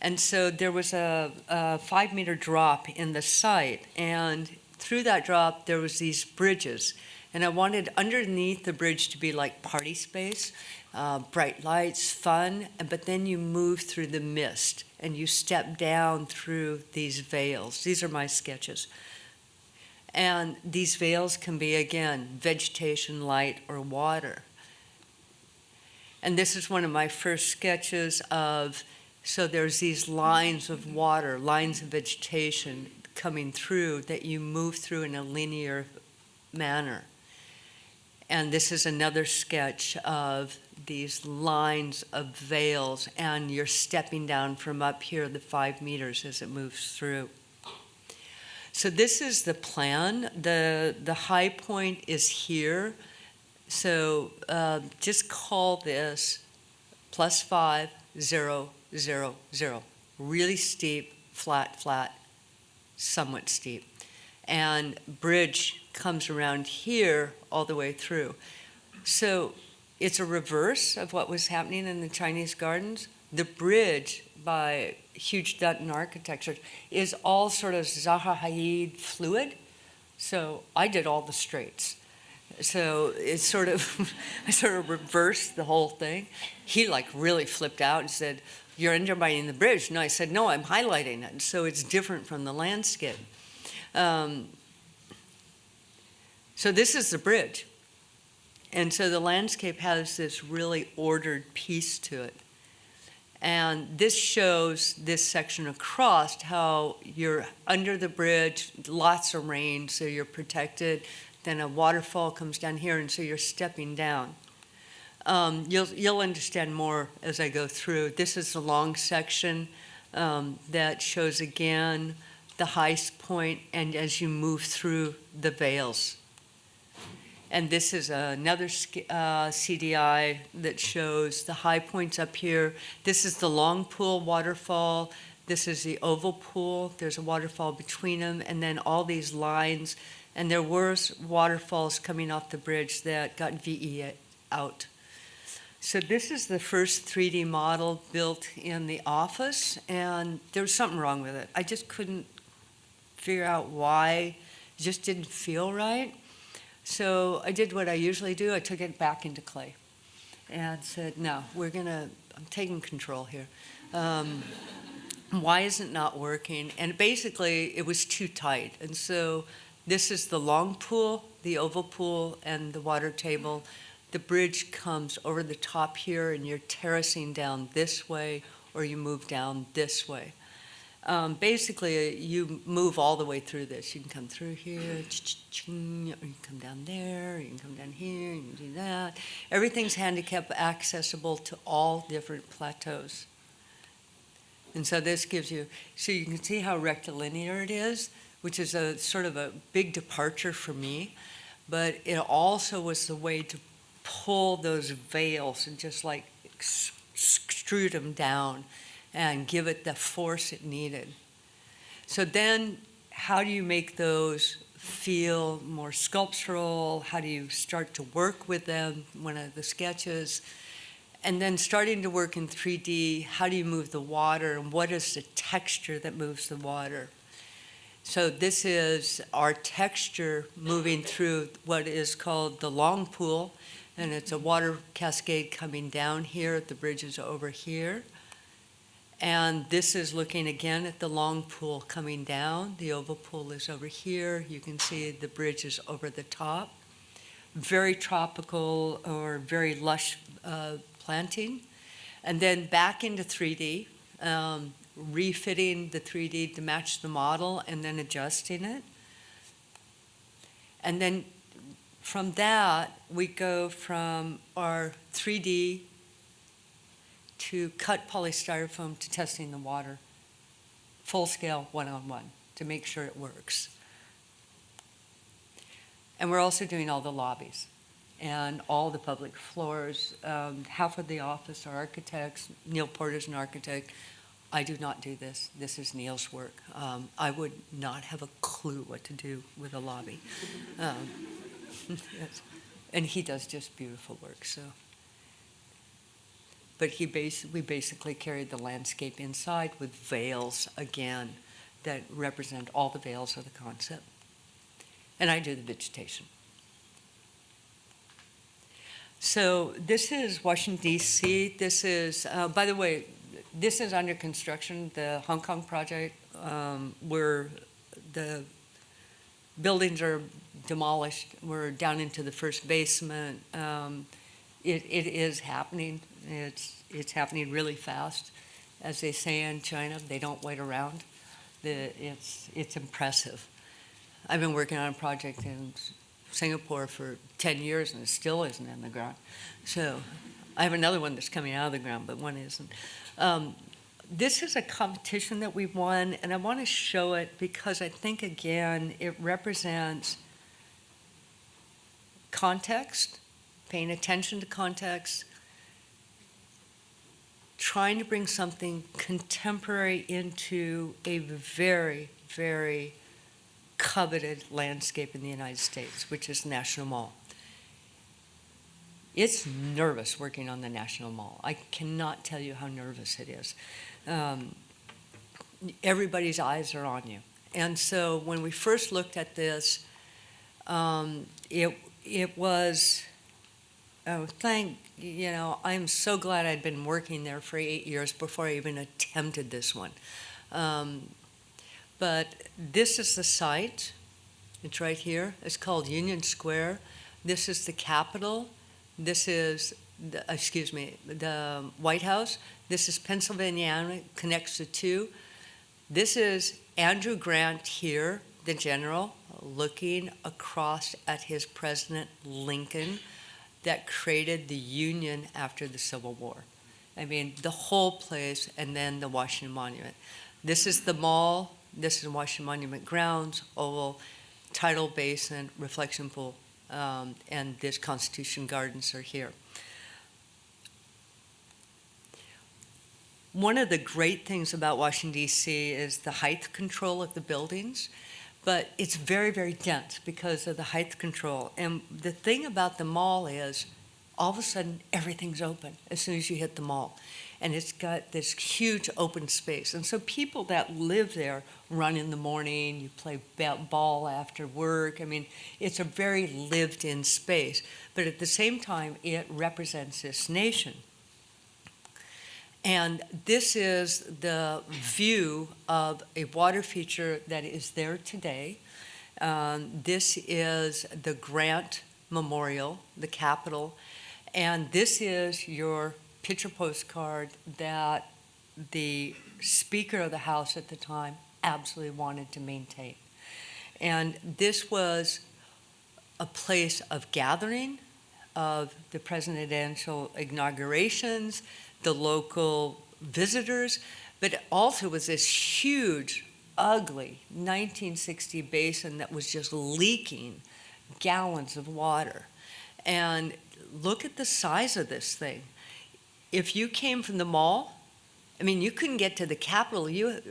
And so there was a 5-meter drop in the site, and through that drop there was these bridges, And I wanted underneath the bridge to be like party space, bright lights, fun, but then you move through the mist and you step down through these veils. These are my sketches. And these veils can be, again, vegetation, light, or water. And this is one of my first sketches of, so there's these lines of water, lines of vegetation coming through that you move through in a linear manner. And this is another sketch of these lines of veils, and you're stepping down from up here the 5 meters as it moves through. So this is the plan. The high point is here. So just call this +5, 0, 0, 0. Really steep, flat, flat, somewhat steep. And bridge comes around here all the way through. So it's a reverse of what was happening in the Chinese gardens. The bridge by Hugh Dutton Architecture is all sort of Zaha Hadid fluid. So I did all the straights. So it's sort of, I sort of reversed the whole thing. He like really flipped out and said, "You're undermining the bridge." No, I said, "No, I'm highlighting it." So it's different from the landscape. So this is the bridge. And so the landscape has this really ordered piece to it. And this shows this section across how you're under the bridge, lots of rain, so you're protected. Then a waterfall comes down here, and so you're stepping down. You'll understand more as I go through. This is the long section that shows again the highest point and as you move through the veils. And this is another CDI that shows the high points up here. This is the long pool waterfall. This is the oval pool. There's a waterfall between them, and then all these lines. And there were waterfalls coming off the bridge that got VE out. So this is the first 3D model built in the office, and there was something wrong with it. I just couldn't figure out why. It just didn't feel right. So I did what I usually do. I took it back into clay and said, no, I'm taking control here. Why is it not working? And basically, it was too tight. And so this is the long pool, the oval pool, and the water table. The bridge comes over the top here, and you're terracing down this way, or you move down this way. Basically, you move all the way through this. You can come through here, or you can come down there, you can come down here, you can do that. Everything's handicap accessible to all different plateaus. And so this gives you, so you can see how rectilinear it is, which is a sort of a big departure for me, but it also was the way to pull those veils and just like extrude them down and give it the force it needed. So then how do you make those feel more sculptural? How do you start to work with them? One of the sketches. And then starting to work in 3D, how do you move the water, and what is the texture that moves the water? So this is our texture moving through what is called the long pool, and it's a water cascade coming down here. The bridge is over here. And this is looking again at the long pool coming down. The oval pool is over here. You can see the bridge is over the top. Very tropical or very lush planting. And then back into 3D, refitting the 3D to match the model and then adjusting it. And then from that, we go from our 3D to cut polystyrofoam to testing the water, full scale, one-on-one, to make sure it works. And we're also doing all the lobbies and all the public floors. Half of the office are architects. Neil Porter's an architect. I do not do this. This is Neil's work. I would not have a clue what to do with a lobby. Yes. And he does just beautiful work, so. But we basically carried the landscape inside with veils again that represent all the veils of the concept. And I do the vegetation. So this is Washington, D.C. This is, by the way, this is under construction, the Hong Kong project, where the buildings are demolished. We're down into the first basement. It is happening. It's happening really fast. As they say in China, they don't wait around. It's impressive. I've been working on a project in Singapore for 10 years and it still isn't in the ground. So I have another one that's coming out of the ground, but one isn't. This is a competition that we won, and I want to show it because I think, again, it represents context, paying attention to context, trying to bring something contemporary into a very, very coveted landscape in the United States, which is National Mall. It's nervous working on the National Mall. I cannot tell you how nervous it is. Everybody's eyes are on you. And so when we first looked at this, it was, I'm so glad I'd been working there for 8 years before I even attempted this one. But this is the site. It's right here. It's called Union Square. This is the Capitol. This is, the White House. This is Pennsylvania, connects the two. This is Andrew Grant here, the general, looking across at his President Lincoln that created the Union after the Civil War. I mean, the whole place, and then the Washington Monument. This is the mall. This is Washington Monument grounds, oval, tidal basin, reflection pool, and this Constitution Gardens are here. One of the great things about Washington, D.C. is the height control of the buildings, but it's very, very dense because of the height control. And the thing about the mall is all of a sudden everything's open as soon as you hit the mall. And it's got this huge open space. And so people that live there run in the morning, you play ball after work. I mean, it's a very lived-in space. But at the same time, it represents this nation. And this is the view of a water feature that is there today. This is the Grant Memorial, the Capitol. And this is your picture postcard that the Speaker of the House at the time absolutely wanted to maintain. And this was a place of gathering of the presidential inaugurations, the local visitors, but it also was this huge, ugly 1960 basin that was just leaking gallons of water. And look at the size of this thing. If you came from the mall, I mean, you couldn't get to the Capitol.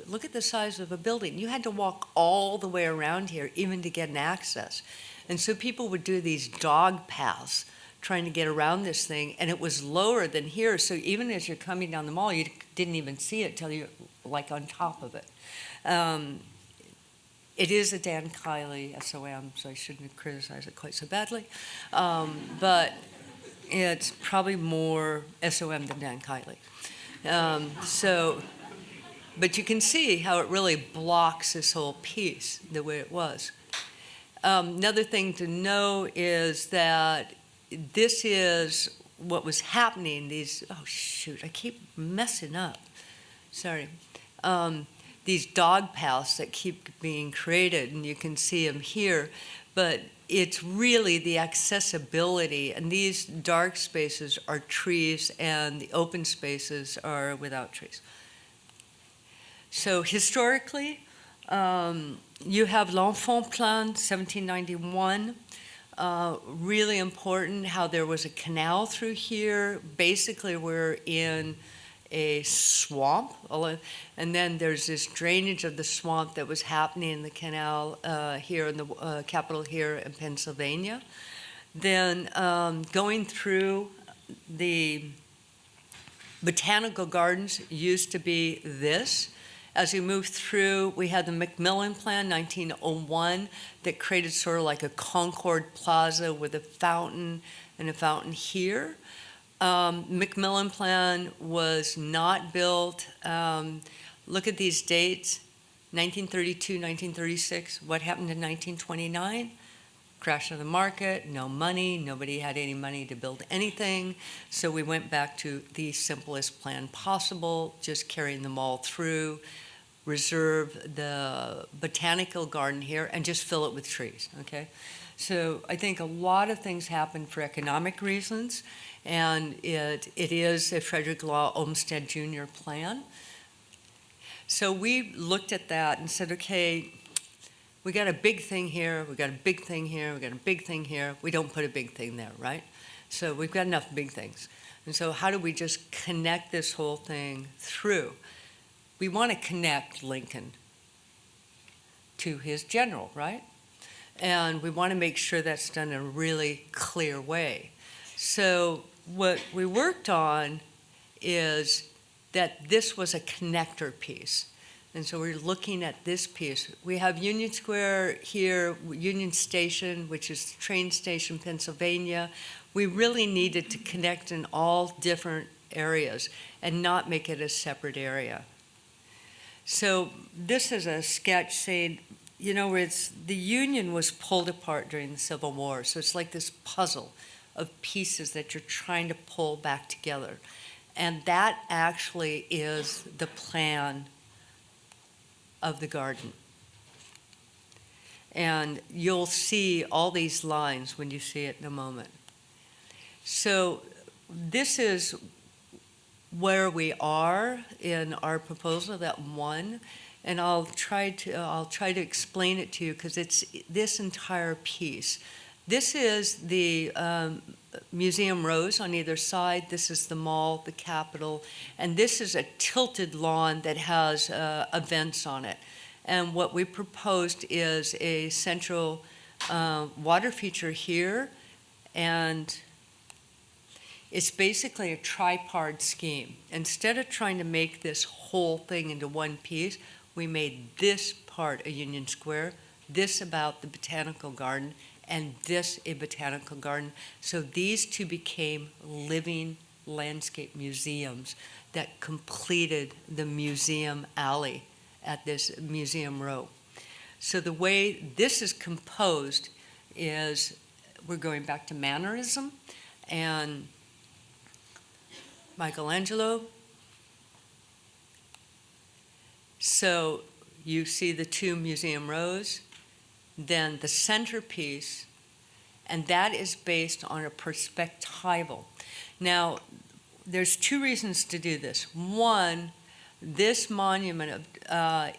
Look at the size of a building. You had to walk all the way around here even to get an access. And so people would do these dog paths trying to get around this thing, and it was lower than here. So even as you're coming down the mall, you didn't even see it till you're like on top of it. It is a Dan Kiley SOM, so I shouldn't criticize it quite so badly. But it's probably more SOM than Dan Kiley. But you can see how it really blocks this whole piece the way it was. Another thing to know is that this is what was happening. Oh shoot, I keep messing up. Sorry. These dog paths that keep being created, and you can see them here, but it's really the accessibility, and these dark spaces are trees and the open spaces are without trees. So historically, you have L'Enfant Plan, 1791. Really important how there was a canal through here. Basically, we're in a swamp, and then there's this drainage of the swamp that was happening in the canal here in the Capitol here in Pennsylvania. Then going through the botanical gardens used to be this, As we moved through, we had the Macmillan Plan, 1901, that created sort of like a Concord Plaza with a fountain and a fountain here. Macmillan Plan was not built. Look at these dates, 1932, 1936. What happened in 1929? Crash of the market, no money, nobody had any money to build anything. So we went back to the simplest plan possible, just carrying them all through, reserve the botanical garden here, and just fill it with trees, okay? So I think a lot of things happen for economic reasons, and it is a Frederick Law Olmsted Jr. plan. So we looked at that and said, okay, we got a big thing here, we got a big thing here, we got a big thing here. We don't put a big thing there, right? So we've got enough big things. And so how do we just connect this whole thing through? We want to connect Lincoln to his general, right? And we want to make sure that's done in a really clear way. So what we worked on is that this was a connector piece. And so we're looking at this piece. We have Union Square here, Union Station, which is the train station, Pennsylvania. We really needed to connect in all different areas and not make it a separate area. So this is a sketch saying, you know, the Union was pulled apart during the Civil War. So it's like this puzzle of pieces that you're trying to pull back together. And that actually is the plan of the garden. And you'll see all these lines when you see it in a moment. So this is where we are in our proposal, that one, and I'll try to explain it to you because it's this entire piece. This is the museum rows on either side. This is the mall, the Capitol, and this is a tilted lawn that has events on it. And what we proposed is a central water feature here, and it's basically a tripart scheme. Instead of trying to make this whole thing into one piece, we made this part a Union Square, this about the botanical garden, and this a botanical garden. So these two became living landscape museums that completed the museum alley at this museum row. So the way this is composed is we're going back to mannerism, and Michelangelo. So you see the two museum rows, then the centerpiece, and that is based on a perspectival. Now, there's two reasons to do this. One, this monument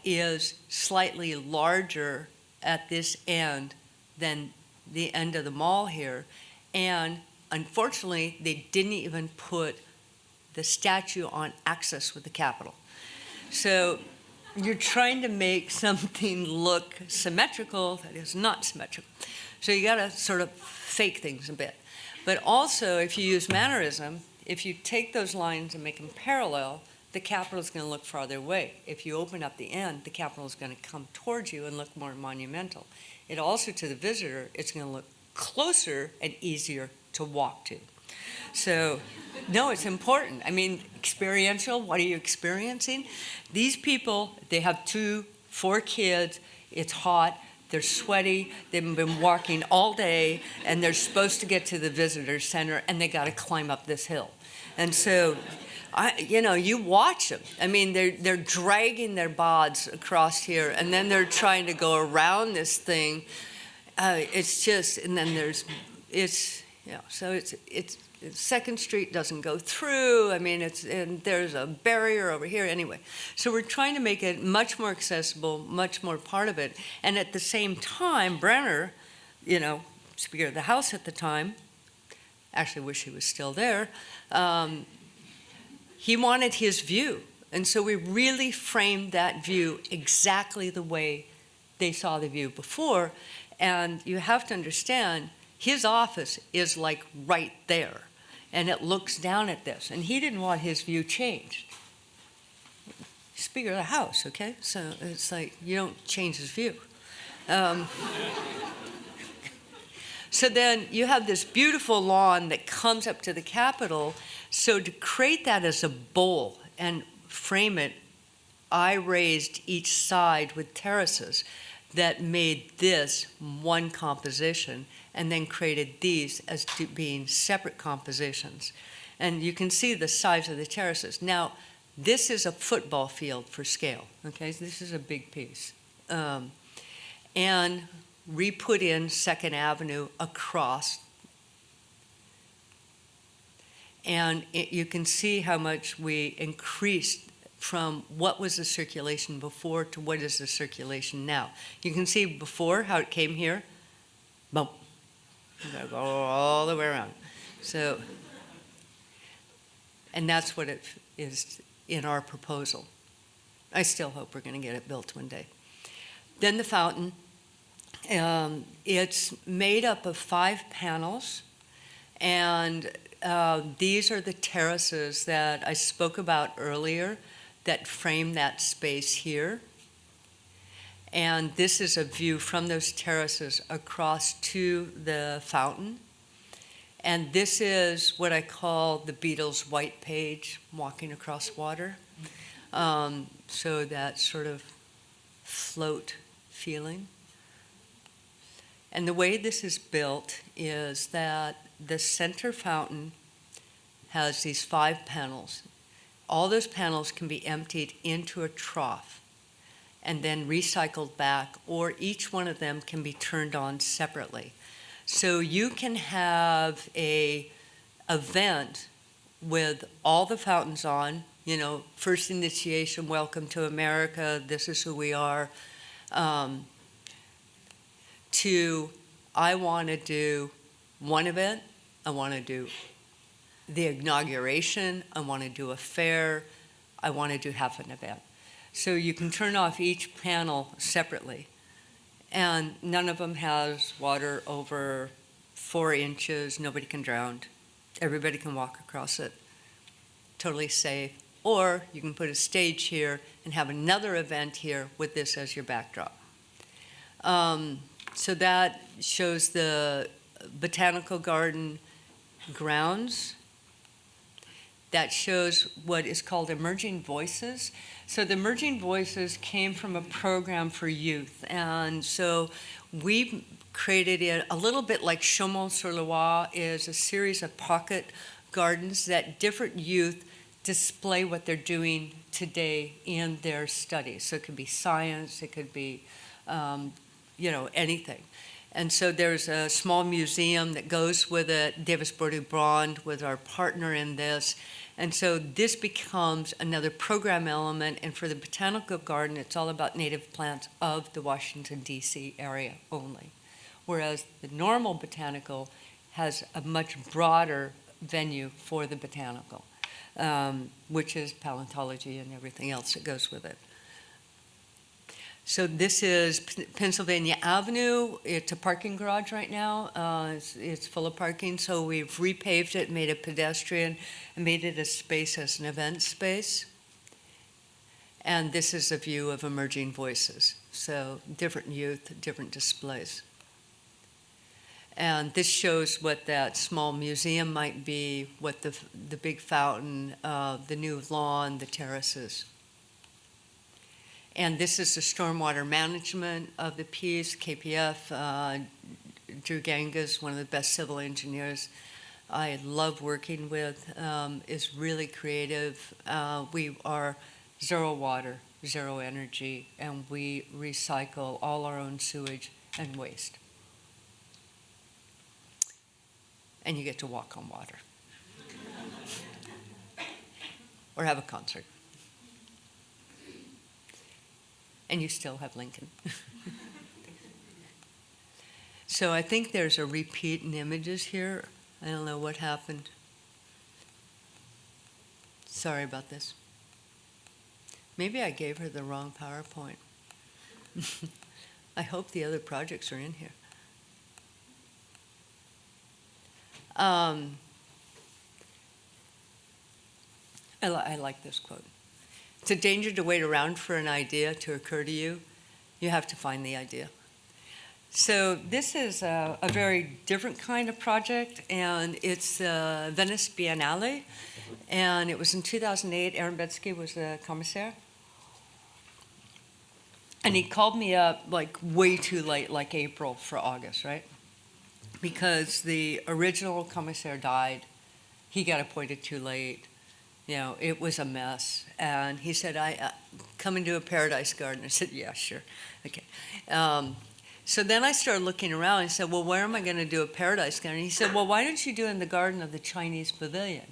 is slightly larger at this end than the end of the mall here, and unfortunately, they didn't even put the statue on axis with the Capitol. So you're trying to make something look symmetrical that is not symmetrical. So you gotta sort of fake things a bit. But also, if you use mannerism, if you take those lines and make them parallel, the Capitol is gonna look farther away. If you open up the end, the Capitol is gonna come towards you and look more monumental. It also, to the visitor, it's gonna look closer and easier to walk to. So, no, it's important. I mean, experiential, what are you experiencing? These people, they have 4 kids, it's hot, they're sweaty, they've been walking all day, and they're supposed to get to the visitor center, and they gotta climb up this hill. And so, you watch them. I mean, they're dragging their bods across here, and then they're trying to go around this thing. It's just, and then so it's Second Street doesn't go through. I mean, and there's a barrier over here anyway. So we're trying to make it much more accessible, much more part of it. And at the same time, Brunner, Speaker of the House at the time, actually wish he was still there, he wanted his view. And so we really framed that view exactly the way they saw the view before. And you have to understand, his office is like right there, and it looks down at this, and he didn't want his view changed. Speaker of the House, okay? So it's like, you don't change his view. So then you have this beautiful lawn that comes up to the Capitol. So to create that as a bowl and frame it, I raised each side with terraces that made this one composition, and then created these as being separate compositions. And you can see the size of the terraces. Now, this is a football field for scale, okay? This is a big piece. And re-put in Second Avenue across. And you can see how much we increased from what was the circulation before to what is the circulation now. You can see before how it came here, boom, you gotta go all the way around. So, and that's what it is in our proposal. I still hope we're gonna get it built one day. Then the fountain, it's made up of 5 panels, and these are the terraces that I spoke about earlier that frame that space here. And this is a view from those terraces across to the fountain. And this is what I call the Beatles' white page, walking across water. So that sort of float feeling. And the way this is built is that the center fountain has these 5 panels. All those panels can be emptied into a trough and then recycled back, or each one of them can be turned on separately. So you can have a event with all the fountains on, you know, first initiation, welcome to America, this is who we are, to I want to do one event, I want to do the inauguration, I want to do a fair, I want to do half an event. So you can turn off each panel separately. And none of them has water over 4 inches, nobody can drown. Everybody can walk across it, totally safe. Or you can put a stage here and have another event here with this as your backdrop. So that shows the botanical garden grounds. That shows what is called Emerging Voices. So the Emerging Voices came from a program for youth. And so we created it a little bit like Chaumont-sur-Loire is a series of pocket gardens that different youth display what they're doing today in their studies. So it could be science, it could be, you know, anything. And so there's a small museum that goes with it. Davis Bordeaux-Brand was our partner in this. And so this becomes another program element. And for the botanical garden, it's all about native plants of the Washington, D.C. area only. Whereas the normal botanical has a much broader venue for the botanical, which is paleontology and everything else that goes with it. So this is Pennsylvania Avenue. It's a parking garage right now. It's full of parking, so we've repaved it, made it pedestrian, and made it a space as an event space. And this is a view of Emerging Voices. So different youth, different displays. And this shows what that small museum might be, what the big fountain, the new lawn, the terraces. And this is the stormwater management of the piece. KPF, Drew Gangas, one of the best civil engineers I love working with, is really creative. We are zero water, zero energy, and we recycle all our own sewage and waste. And you get to walk on water. Or have a concert. And you still have Lincoln. So I think there's a repeat in images here. I don't know what happened. Sorry about this. Maybe I gave her the wrong PowerPoint. I hope the other projects are in here. I like this quote. It's a danger to wait around for an idea to occur to you. You have to find the idea. So this is a very different kind of project, and it's Venice Biennale, and it was in 2008. Aaron Betsky was the commissaire. And he called me up like way too late, like April for August, right? Because the original commissaire died. He got appointed too late. You know, it was a mess. And he said, come and do a paradise garden. I said, yeah, sure. Okay. So then I started looking around and said, well, where am I going to do a paradise garden? And he said, well, why don't you do it in the garden of the Chinese pavilion?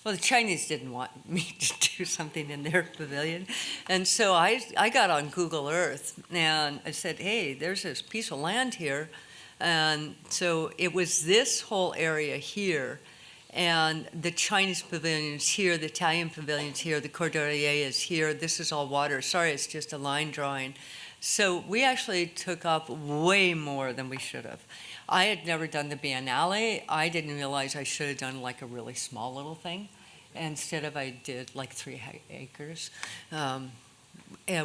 Well, the Chinese didn't want me to do something in their pavilion. And so I got on Google Earth and I said, hey, there's this piece of land here. And so it was this whole area here. And the Chinese pavilion's here, the Italian pavilion's here, the Cordelier is here. This is all water. Sorry, it's just a line drawing. So we actually took up way more than we should have. I had never done the Biennale. I didn't realize I should have done like a really small little thing. Instead of I did like 3 acres. And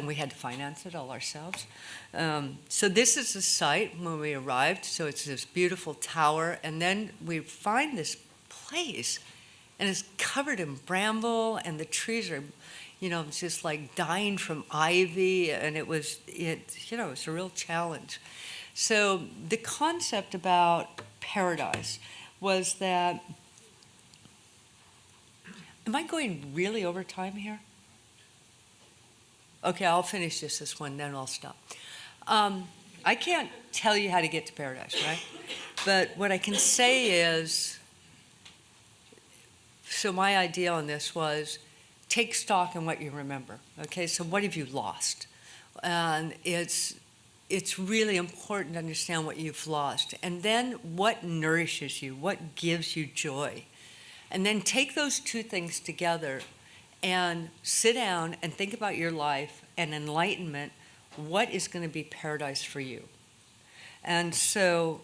we had to finance it all ourselves. So this is the site when we arrived. So it's this beautiful tower. And then we find this place, and it's covered in bramble, and the trees are, you know, it's just like dying from ivy, and it was a real challenge. So the concept about paradise was that, am I going really over time here? Okay, I'll finish just this one, then I'll stop. I can't tell you how to get to paradise, right? But what I can say is, so my idea on this was take stock in what you remember. Okay, so what have you lost? And it's really important to understand what you've lost. And then what nourishes you, what gives you joy. And then take those two things together and sit down and think about your life and enlightenment. What is going to be paradise for you? And so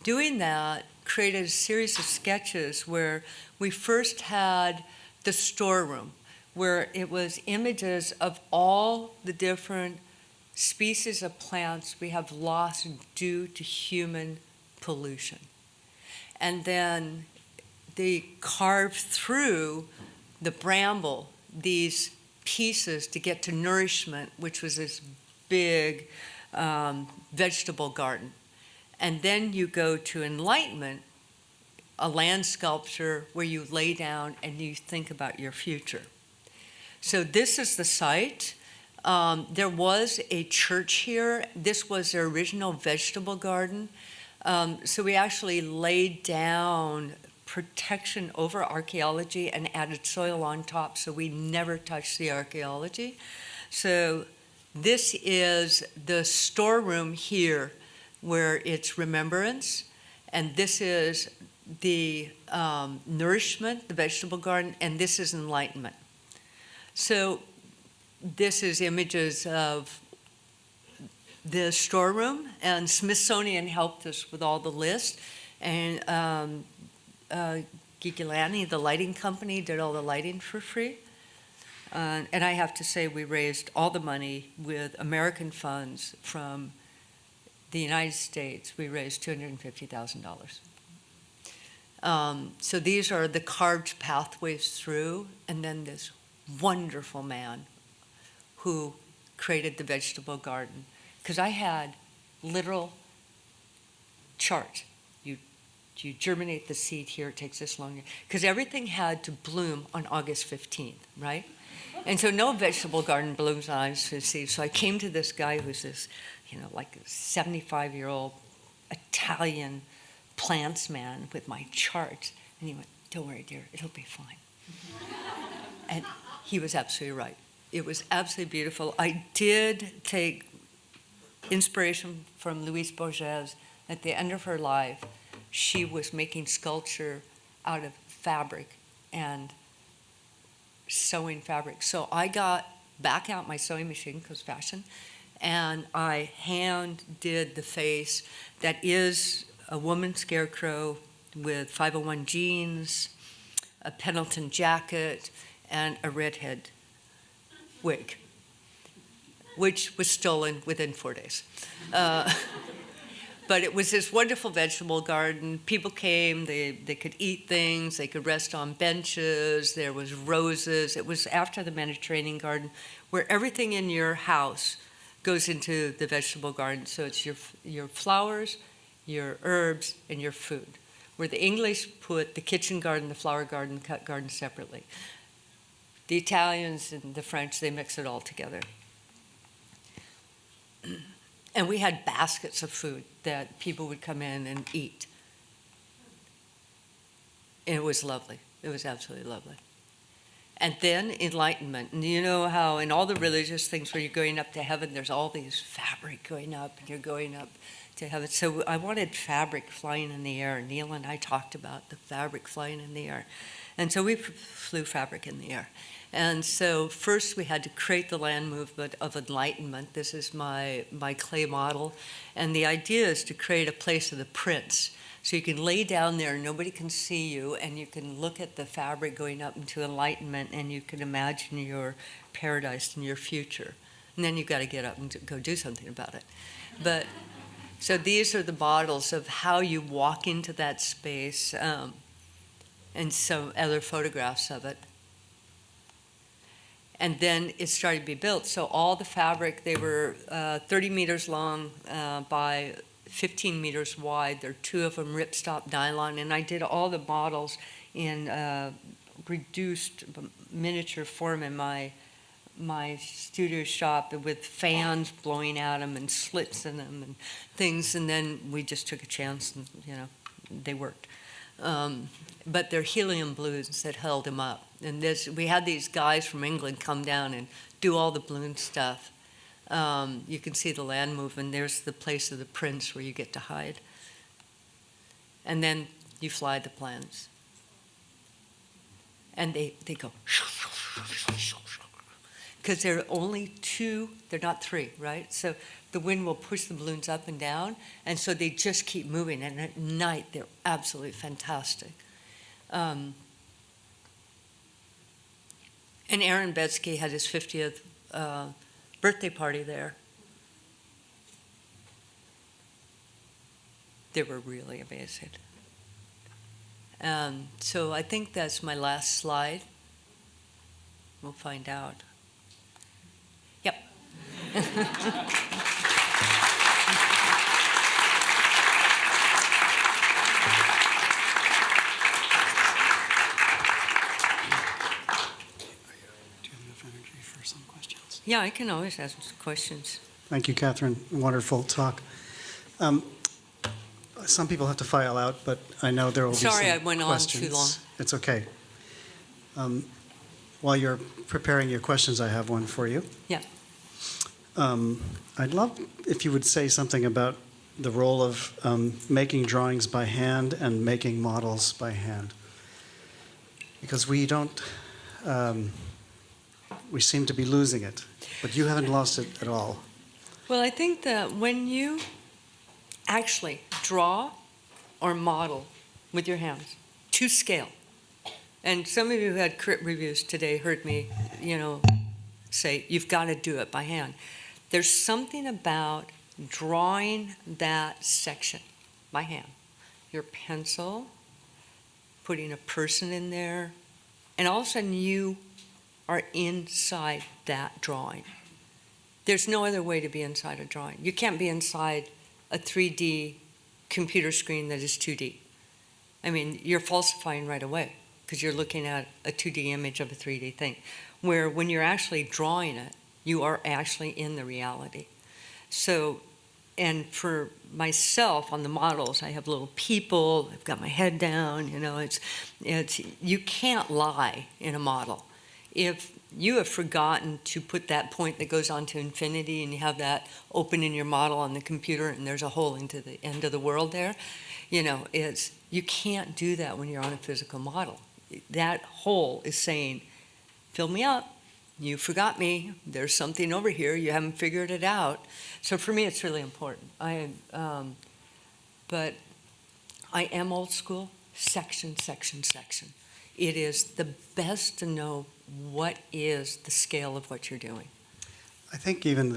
doing that created a series of sketches where we first had the storeroom, where it was images of all the different species of plants we have lost due to human pollution. And then they carved through the bramble these pieces to get to nourishment, which was this big vegetable garden. And then you go to enlightenment, a land sculpture where you lay down and you think about your future. So this is the site. There was a church here. This was their original vegetable garden. So we actually laid down protection over archaeology and added soil on top, so we never touched the archaeology. So this is the storeroom here where it's remembrance, and this is the nourishment, the vegetable garden, and this is enlightenment. So this is images of the storeroom, and Smithsonian helped us with all the lists, and Gigilani, the lighting company, did all the lighting for free. And I have to say, we raised all the money with American funds from the United States. We raised $250,000. So these are the carved pathways through, and then this wonderful man who created the vegetable garden. Because I had literal chart. You germinate the seed here, it takes this long. Because everything had to bloom on August 15th, right? And so no vegetable garden blooms on August 15th. So I came to this guy who's this, like a 75-year-old Italian plants man with my chart. And he went, don't worry, dear, it'll be fine. And he was absolutely right. It was absolutely beautiful. I did take inspiration from Louise Bourget's. At the end of her life, she was making sculpture out of fabric and sewing fabric. So I got back out my sewing machine, because fashion, and I hand did the face that is a woman scarecrow with 501 jeans, a Pendleton jacket, and a redhead wig, which was stolen within 4 days. But it was this wonderful vegetable garden. People came, they could eat things, they could rest on benches, there was roses. It was after the Mediterranean garden, where everything in your house goes into the vegetable garden. So it's your flowers, your herbs, and your food. Where the English put the kitchen garden, the flower garden, the cut garden separately. The Italians and the French, they mix it all together. And we had baskets of food that people would come in and eat. And it was lovely. It was absolutely lovely. And then enlightenment. And you know how in all the religious things where you're going up to heaven, there's all these fabric going up, and you're going up to heaven. So I wanted fabric flying in the air. Neil and I talked about the fabric flying in the air. And so we flew fabric in the air. And so first we had to create the land movement of enlightenment. This is my clay model. And the idea is to create a place of the prince. So you can lay down there, nobody can see you, and you can look at the fabric going up into enlightenment, and you can imagine your paradise and your future. And then you've got to get up and go do something about it. But so these are the models of how you walk into that space, and some other photographs of it. And then it started to be built. So all the fabric, they were 30 meters long by 15 meters wide. There are 2 of them ripstop nylon. And I did all the models in reduced miniature form in my studio shop with fans blowing at them and slits in them and things. And then we just took a chance and, they worked. But they're helium balloons that held them up. And we had these guys from England come down and do all the balloon stuff. You can see the land movement. There's the place of the prince where you get to hide. And then you fly the planes. And they go, because there are only 2, they're not 3, right? So the wind will push the balloons up and down, and so they just keep moving. And at night, they're absolutely fantastic. And Aaron Betsky had his 50th birthday party there. They were really amazing. So I think that's my last slide. We'll find out. Yep. Yeah, I can always ask questions. Thank you, Kathryn. Wonderful talk. Some people have to file out, but I know there will be some questions. Sorry, I went on too long. It's okay. While you're preparing your questions, I have one for you. Yeah. I'd love if you would say something about the role of making drawings by hand and making models by hand. Because we don't, we seem to be losing it, but you haven't lost it at all. Well, I think that when you actually draw or model with your hands to scale, and some of you who had crit reviews today heard me, say, you've got to do it by hand. There's something about drawing that section by hand. Your pencil, putting a person in there, and all of a sudden you are inside that drawing. There's no other way to be inside a drawing. You can't be inside a 3D computer screen that is 2D. I mean, you're falsifying right away because you're looking at a 2D image of a 3D thing, where when you're actually drawing it, you are actually in the reality. So, and for myself on the models, I have little people, I've got my head down, it's you can't lie in a model. If you have forgotten to put that point that goes on to infinity and you have that open in your model on the computer and there's a hole into the end of the world there, you can't do that when you're on a physical model. That hole is saying, fill me up, you forgot me, there's something over here, you haven't figured it out. So for me, it's really important. But I am old school, section, section, section. it is the best to know what is the scale of what you're doing. I think even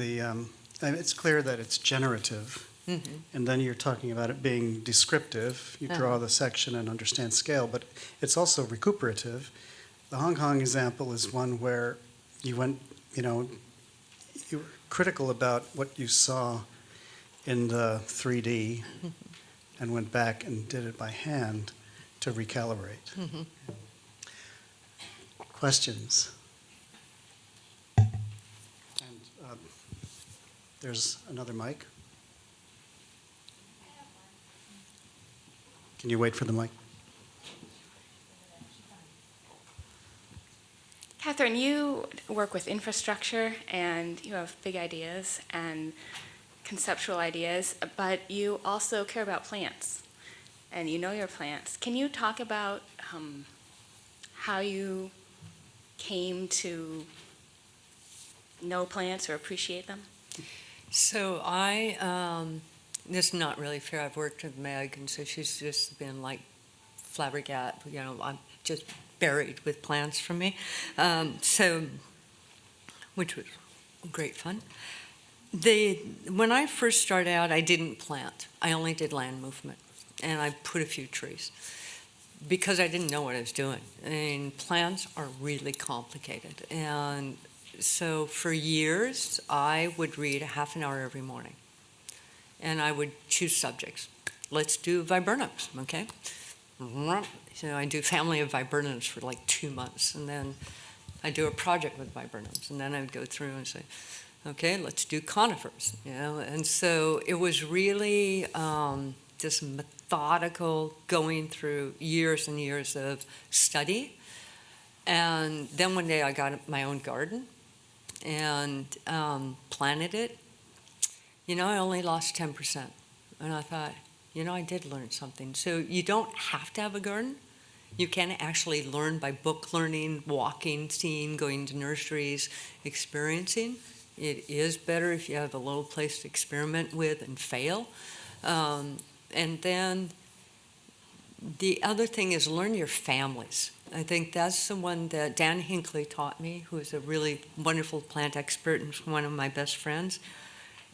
it's clear that it's generative, Mm-hmm. and then you're talking about it being descriptive. You draw the section and understand scale, but it's also recuperative. The Hong Kong example is one where you went, you were critical about what you saw in the 3D and went back and did it by hand to recalibrate. Mm-hmm. Questions? And there's another mic. Can you wait for the mic? Kathryn, you work with infrastructure and you have big ideas and conceptual ideas, but you also care about plants and you know your plants. Can you talk about how you came to know plants or appreciate them? So this is not really fair. I've worked with Meg, and so she's just been like flabbergasted. I'm just buried with plants from me. Which was great fun. When I first started out, I didn't plant. I only did land movement, and I put a few trees because I didn't know what I was doing. And plants are really complicated. And so for years, I would read a half an hour every morning. And I would choose subjects. Let's do viburnums, okay? So I do family of viburnums for like 2 months, and then I do a project with viburnums, and then I would go through and say, okay, let's do conifers, And so it was really this methodical going through years and years of study. And then one day I got my own garden and planted it. I only lost 10%. And I thought, I did learn something. So you don't have to have a garden. You can actually learn by book learning, walking, seeing, going to nurseries, experiencing. It is better if you have a little place to experiment with and fail. And then the other thing is learn your families. I think that's the one that Dan Hinckley taught me, who is a really wonderful plant expert and one of my best friends.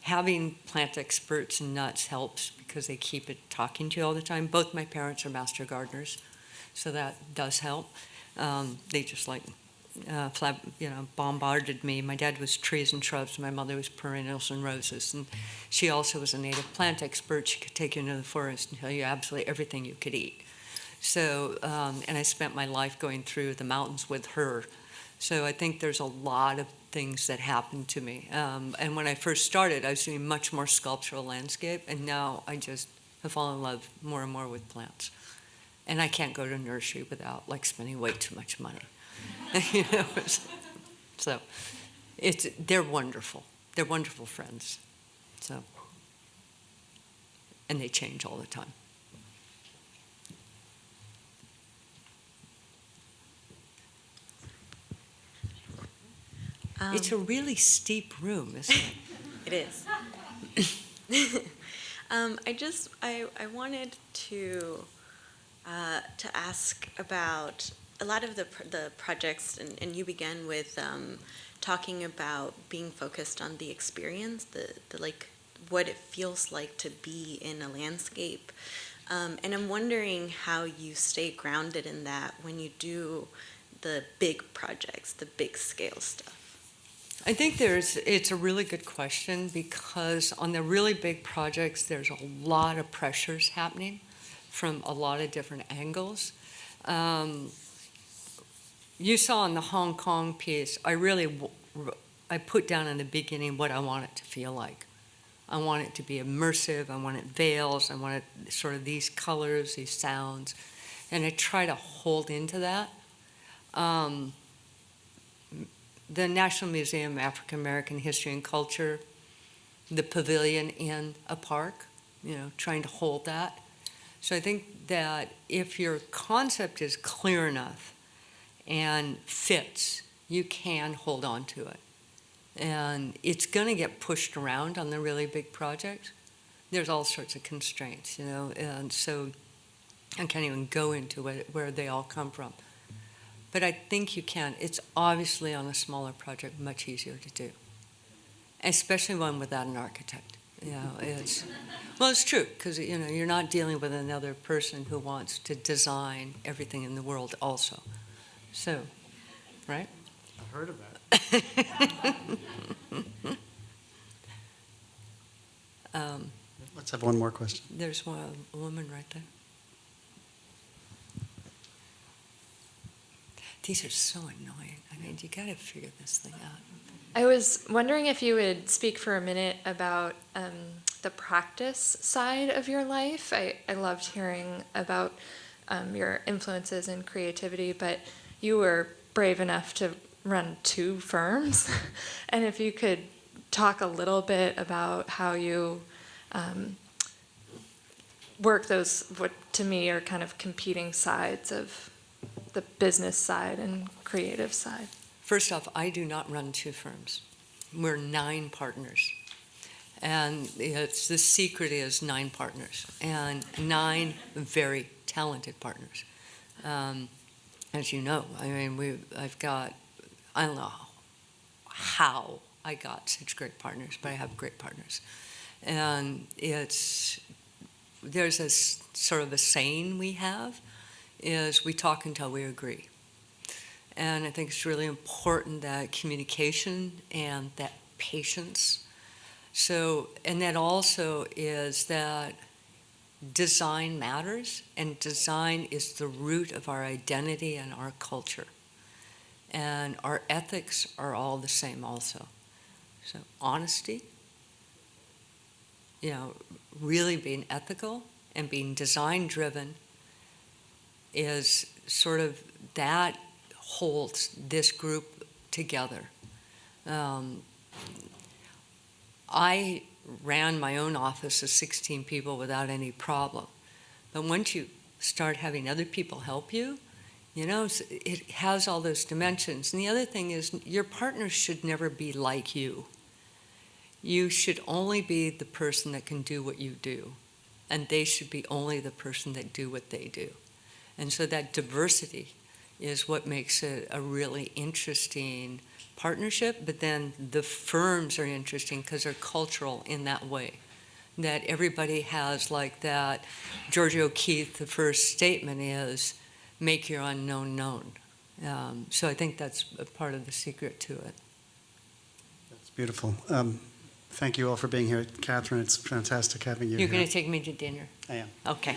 Having plant experts in nuts helps because they keep it talking to you all the time. Both my parents are master gardeners, so that does help. They just bombarded me. My dad was trees and shrubs. My mother was perennials and roses, and she also was a native plant expert. She could take you into the forest and tell you absolutely everything you could eat. So, and I spent my life going through the mountains with her. So I think there's a lot of things that happened to me. And when I first started, I was doing much more sculptural landscape, and now I just have fallen in love more and more with plants. And I can't go to a nursery without spending way too much money. So they're wonderful. They're wonderful friends. So, and they change all the time. It's a really steep room, isn't it? It is. I wanted to ask about a lot of the projects, and you began with talking about being focused on the experience, the what it feels like to be in a landscape, and I'm wondering how you stay grounded in that when you do the big projects, the big scale stuff. I think it's a really good question because on the really big projects, there's a lot of pressures happening from a lot of different angles. You saw in the Hong Kong piece, I put down in the beginning what I want it to feel like. I want it to be immersive, I want it veils, I want it sort of these colors, these sounds, and I try to hold into that. The National Museum of African American History and Culture, the pavilion in a park, trying to hold that. So I think that if your concept is clear enough and fits, you can hold on to it. And it's going to get pushed around on the really big projects. There's all sorts of constraints, and so I can't even go into where they all come from. But I think you can. It's obviously on a smaller project much easier to do, especially one without an architect. You know, it's true, because you know, you're not dealing with another person who wants to design everything in the world also. So, right? I've heard of that. Let's have one more question. There's a woman right there. These are so annoying. I mean, you got to figure this thing out. I was wondering if you would speak for a minute about the practice side of your life. I loved hearing about your influences and creativity, but you were brave enough to run 2 firms. And if you could talk a little bit about how you work those, what to me are kind of competing sides of the business side and creative side. First off, I do not run 2 firms. We're 9 partners. And the secret is 9 partners and 9 very talented partners. As you know, I mean, I don't know how I got such great partners, but I have great partners. And there's a sort of a saying we have, is we talk until we agree. And I think it's really important that communication and that patience. So, and that also is that design matters, and design is the root of our identity and our culture. And our ethics are all the same also. So honesty, you know, really being ethical and being design driven is sort of, that holds this group together. I ran my own office of 16 people without any problem. But once you start having other people help you, you know, it has all those dimensions. And the other thing is, your partners should never be like you. You should only be the person that can do what you do, and they should be only the person that do what they do. And so that diversity is what makes it a really interesting partnership, but then the firms are interesting because they're cultural in that way. That everybody has like that, George O'Keeffe, the first statement is, make your unknown known. So I think that's a part of the secret to it. That's beautiful. Thank you all for being here. Kathryn, it's fantastic having you You're here. going to take me to dinner? I am. Okay.